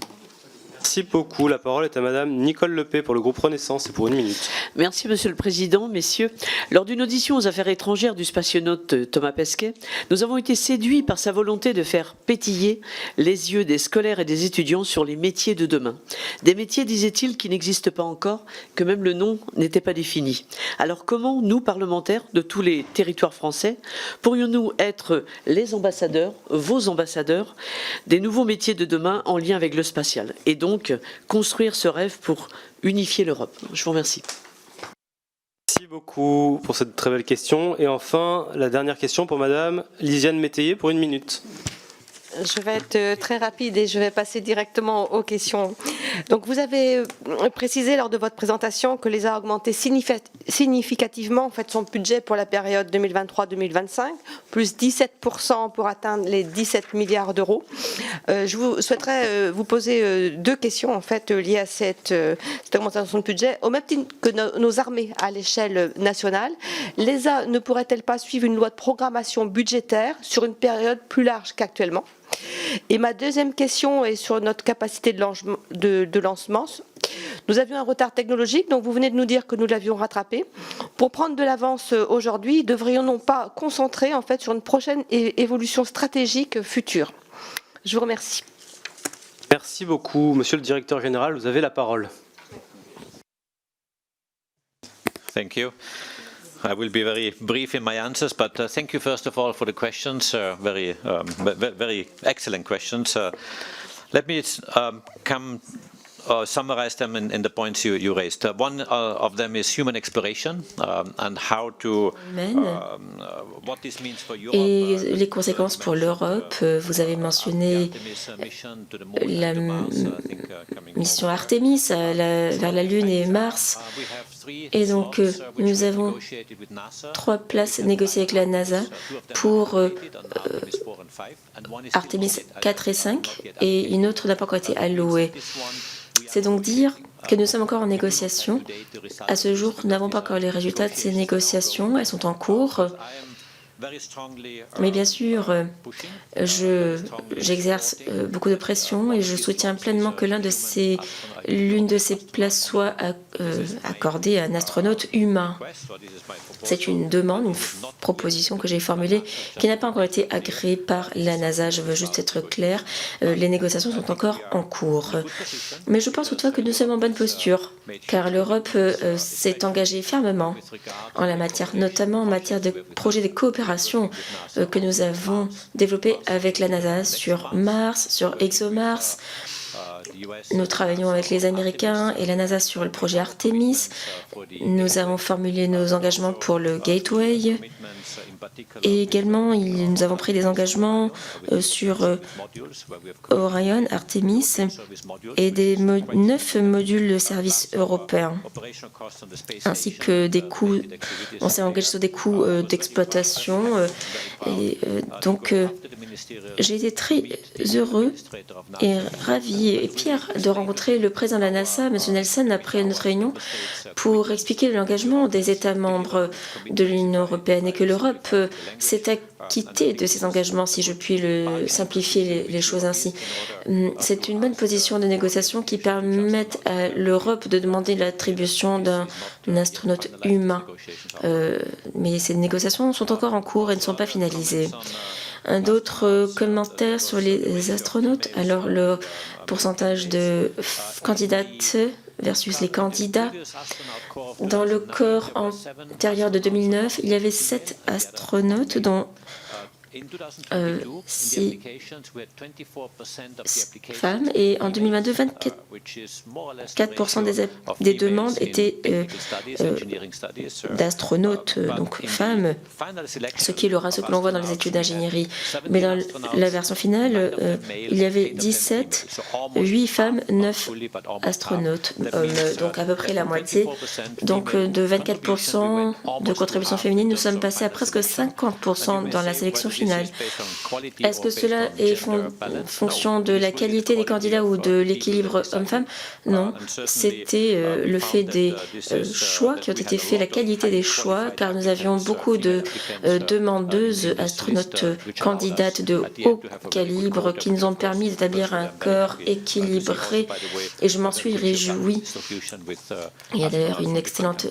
Speaker 1: Merci beaucoup. La parole est à Madame Nicole Lepay pour le groupe Renaissance et pour 1 minute.
Speaker 18: Merci Monsieur le Président, messieurs. Lors d'une audition aux affaires étrangères du spationaute Thomas Pesquet, nous avons été séduits par sa volonté de faire pétiller les yeux des scolaires et des étudiants sur les métiers de demain. Des métiers, disait-il, qui n'existent pas encore, que même le nom n'était pas défini. Alors comment, nous, parlementaires de tous les territoires français, pourrions-nous être les ambassadeurs, vos ambassadeurs, des nouveaux métiers de demain en lien avec le spatial? Et donc, construire ce rêve pour unifier l'Europe. Je vous remercie.
Speaker 1: Merci beaucoup pour cette très belle question. Et enfin, la dernière question pour Madame Lisiane Métayer pour 1 minute.
Speaker 19: Je vais être très rapide et je vais passer directement aux questions. Donc, vous avez précisé lors de votre présentation que l'ESA a augmenté significativement son budget pour la période 2023-2025, plus 17% pour atteindre les 17 milliards d'euros. Je souhaiterais vous poser 2 questions liées à cette augmentation de budget. Au même titre que nos armées à l'échelle nationale, l'ESA ne pourrait-elle pas suivre une loi de programmation budgétaire sur une période plus large qu'actuellement? Et ma deuxième question est sur notre capacité de lancement. Nous avions un retard technologique, donc vous venez de nous dire que nous l'avions rattrapé. Pour prendre de l'avance aujourd'hui, devrions-nous pas concentrer sur une prochaine évolution stratégique future? Je vous remercie.
Speaker 1: Merci beaucoup. Monsieur le Directeur Général, vous avez la parole.
Speaker 12: Thank you. I will be very brief in my answers, but thank you first of all for the questions, very excellent questions. Let me summarize them in the points you raised. One of them is human exploration and how to what this means for Europe.
Speaker 4: Et les conséquences pour l'Europe, vous avez mentionné la mission Artemis vers la Lune et Mars. Et donc, nous avons 3 places négociées avec la NASA pour Artemis 4 et 5, et une autre n'a pas encore été allouée. C'est donc dire que nous sommes encore en négociation. À ce jour, nous n'avons pas encore les résultats de ces négociations. Elles sont en cours. Mais bien sûr, j'exerce beaucoup de pression et je soutiens pleinement que l'une de ces places soit accordée à un astronaute humain. C'est une demande, une proposition que j'ai formulée qui n'a pas encore été agréée par la NASA. Je veux juste être clair, les négociations sont encore en cours. Mais je pense toutefois que nous sommes en bonne posture, car l'Europe s'est engagée fermement en la matière, notamment en matière de projets de coopération que nous avons développés avec la NASA sur Mars, sur ExoMars. Nous travaillons avec les Américains et la NASA sur le projet Artemis. Nous avons formulé nos engagements pour le Gateway. Et également, nous avons pris des engagements sur Orion, Artemis et des 9 modules de services européens, ainsi que des coûts. On s'est engagé sur des coûts d'exploitation. Donc, j'ai été très heureux et ravi et fier de rencontrer le président de la NASA, M. Nelson, après notre réunion, pour expliquer l'engagement des États membres de l'Union européenne et que l'Europe s'est acquittée de ses engagements, si je puis simplifier les choses ainsi. C'est une bonne position de négociation qui permet à l'Europe de demander l'attribution d'un astronaute humain. Mais ces négociations sont encore en cours et ne sont pas finalisées. D'autres commentaires sur les astronautes. Alors, le pourcentage de candidates versus les candidats. Dans le corps antérieur de 2009, il y avait 7 astronautes, dont 6 femmes, et en 2022, 24% des demandes étaient d'astronautes, donc femmes, ce qui est le ratio que l'on voit dans les études d'ingénierie. Mais dans la version finale, il y avait 17, 8 femmes, 9 astronautes, hommes, donc à peu près la moitié. Donc de 24% de contribution féminine, nous sommes passés à presque 50% dans la sélection finale. Est-ce que cela est fonction de la qualité des candidats ou de l'équilibre homme-femme? Non, c'était le fait des choix qui ont été faits, la qualité des choix, car nous avions beaucoup de demandeuses astronautes candidates de haut calibre qui nous ont permis d'établir un corps équilibré et je m'en suis réjouie. Il y a d'ailleurs une excellente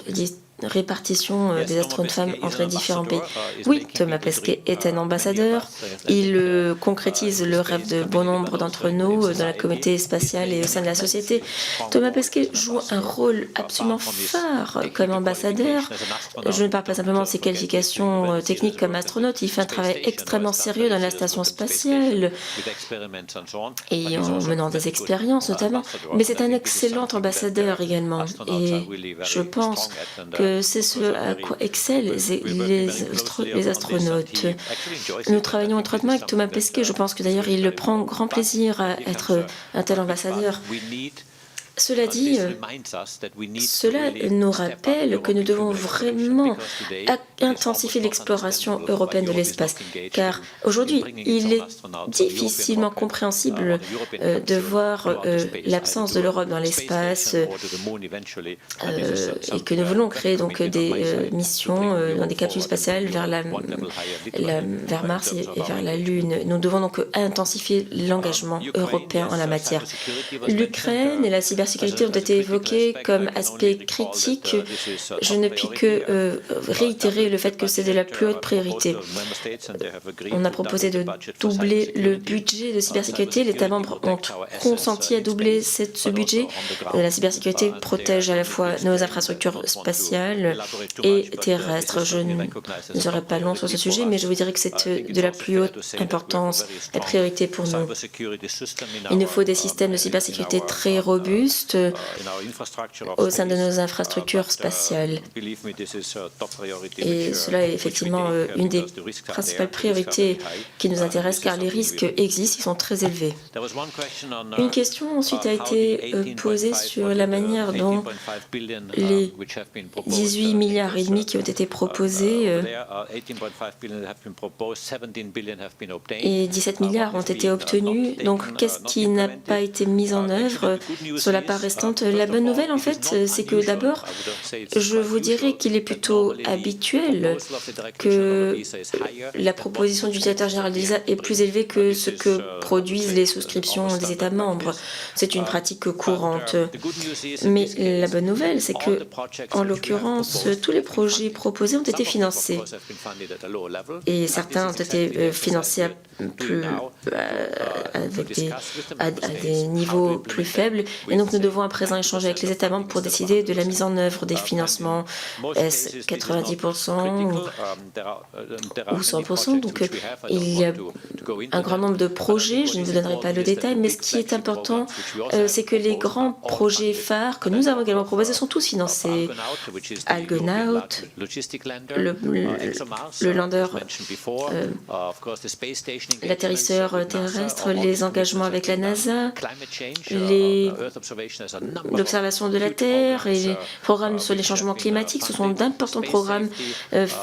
Speaker 4: répartition des astronautes femmes entre les différents pays. Oui, Thomas Pesquet est un ambassadeur. Il concrétise le rêve de bon nombre d'entre nous dans la communauté spatiale et au sein de la société. Thomas Pesquet joue un rôle absolument phare comme ambassadeur. Je ne parle pas simplement de ses qualifications techniques comme astronaute. Il fait un travail extrêmement sérieux dans la station spatiale et en menant des expériences notamment. Mais c'est un excellent ambassadeur également. Et je pense que c'est ce à quoi excellent les astronautes. Nous travaillons étroitement avec Thomas Pesquet. Je pense que d'ailleurs il prend grand plaisir à être un tel ambassadeur. Cela dit, cela nous rappelle que nous devons vraiment intensifier l'exploration européenne de l'espace, car aujourd'hui, il est difficilement compréhensible de voir l'absence de l'Europe dans l'espace et que nous voulons créer donc des missions dans des capsules spatiales vers Mars et vers la Lune. Nous devons donc intensifier l'engagement européen en la matière. L'Ukraine et la cybersécurité ont été évoquées comme aspect critique. Je ne puis que réitérer le fait que c'est de la plus haute priorité. On a proposé de doubler le budget de cybersécurité. Les États membres ont consenti à doubler ce budget. La cybersécurité protège à la fois nos infrastructures spatiales et terrestres. Je ne serai pas long sur ce sujet, mais je vous dirais que c'est de la plus haute importance et priorité pour nous. Il nous faut des systèmes de cybersécurité très robustes au sein de nos infrastructures spatiales. Et cela est effectivement une des principales priorités qui nous intéresse car les risques existent, ils sont très élevés. Une question ensuite a été posée sur la manière dont les 18,5 milliards qui ont été proposés et 17 milliards ont été obtenus. Donc qu'est-ce qui n'a pas été mis en œuvre sur la part restante. La bonne nouvelle, en fait, c'est que d'abord, je vous dirais qu'il est plutôt habituel que la proposition du directeur général de l'ESA est plus élevée que ce que produisent les souscriptions des États membres. C'est une pratique courante. Mais la bonne nouvelle, c'est que, en l'occurrence, tous les projets proposés ont été financés. Et certains ont été financés à des niveaux plus faibles. Et donc, nous devons à présent échanger avec les États membres pour décider de la mise en œuvre des financements. Est-ce 90% ou 100%? Donc, il y a un grand nombre de projets. Je ne vous donnerai pas le détail, mais ce qui est important, c'est que les grands projets phares que nous avons également proposés sont tous financés. Argonaut, le lander, l'atterrisseur terrestre, les engagements avec la NASA, l'observation de la Terre et les programmes sur les changements climatiques. Ce sont d'importants programmes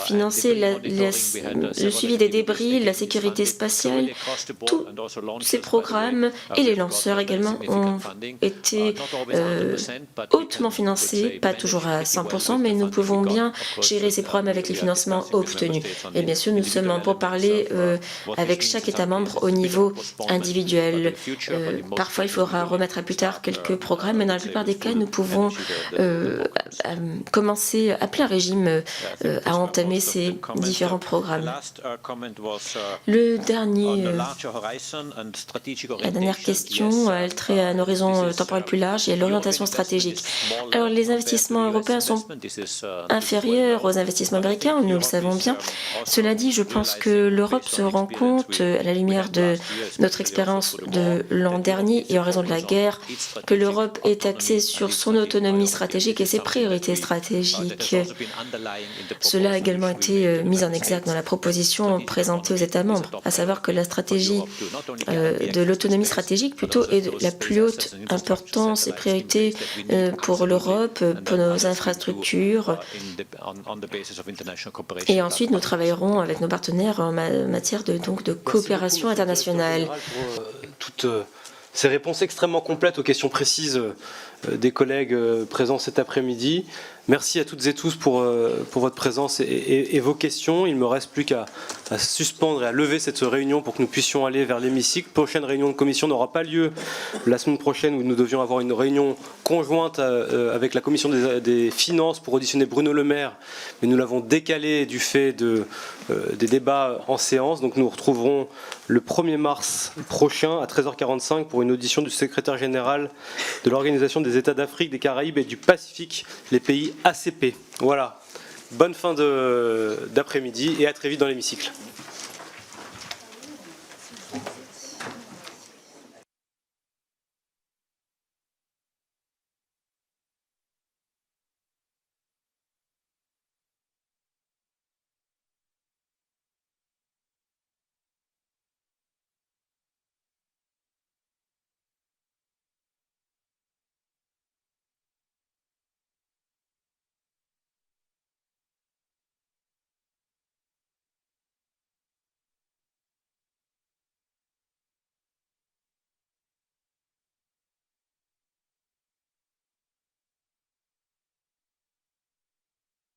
Speaker 4: financés, le suivi des débris, la sécurité spatiale. Tous ces programmes et les lanceurs également ont été hautement financés, pas toujours à 100%, mais nous pouvons bien gérer ces programmes avec les financements obtenus. Et bien sûr, nous sommes pour parler avec chaque État membre au niveau individuel. Parfois, il faudra remettre à plus tard quelques programmes, mais dans la plupart des cas, nous pouvons commencer à plein régime à entamer ces différents programmes. La dernière question, elle traite à un horizon temporel plus large et à l'orientation stratégique. Alors, les investissements européens sont inférieurs aux investissements américains, nous le savons bien. Cela dit, je pense que l'Europe se rend compte, à la lumière de notre expérience de l'an dernier et en raison de la guerre, que l'Europe est axée sur son autonomie stratégique et ses priorités stratégiques. Cela a également été mis en exergue dans la proposition présentée aux États membres, à savoir que la stratégie de l'autonomie stratégique plutôt est de la plus haute importance et priorité pour l'Europe, pour nos infrastructures. Et ensuite, nous travaillerons avec nos partenaires en matière de coopération internationale.
Speaker 1: Toutes ces réponses extrêmement complètes aux questions précises des collègues présents cet après-midi. Merci à toutes et tous pour votre présence et vos questions. Il ne me reste plus qu'à suspendre et à lever cette réunion pour que nous puissions aller vers l'hémicycle. Prochaine réunion de commission n'aura pas lieu la semaine prochaine où nous devions avoir une réunion conjointe avec la commission des finances pour auditionner Bruno Le Maire, mais nous l'avons décalé du fait des débats en séance. Donc nous nous retrouverons le 1er mars prochain à 13h45 pour une audition du secrétaire général de l'Organisation des États d'Afrique, des Caraïbes et du Pacifique, les pays ACP. Voilà. Bonne fin d'après-midi et à très vite dans l'hémicycle.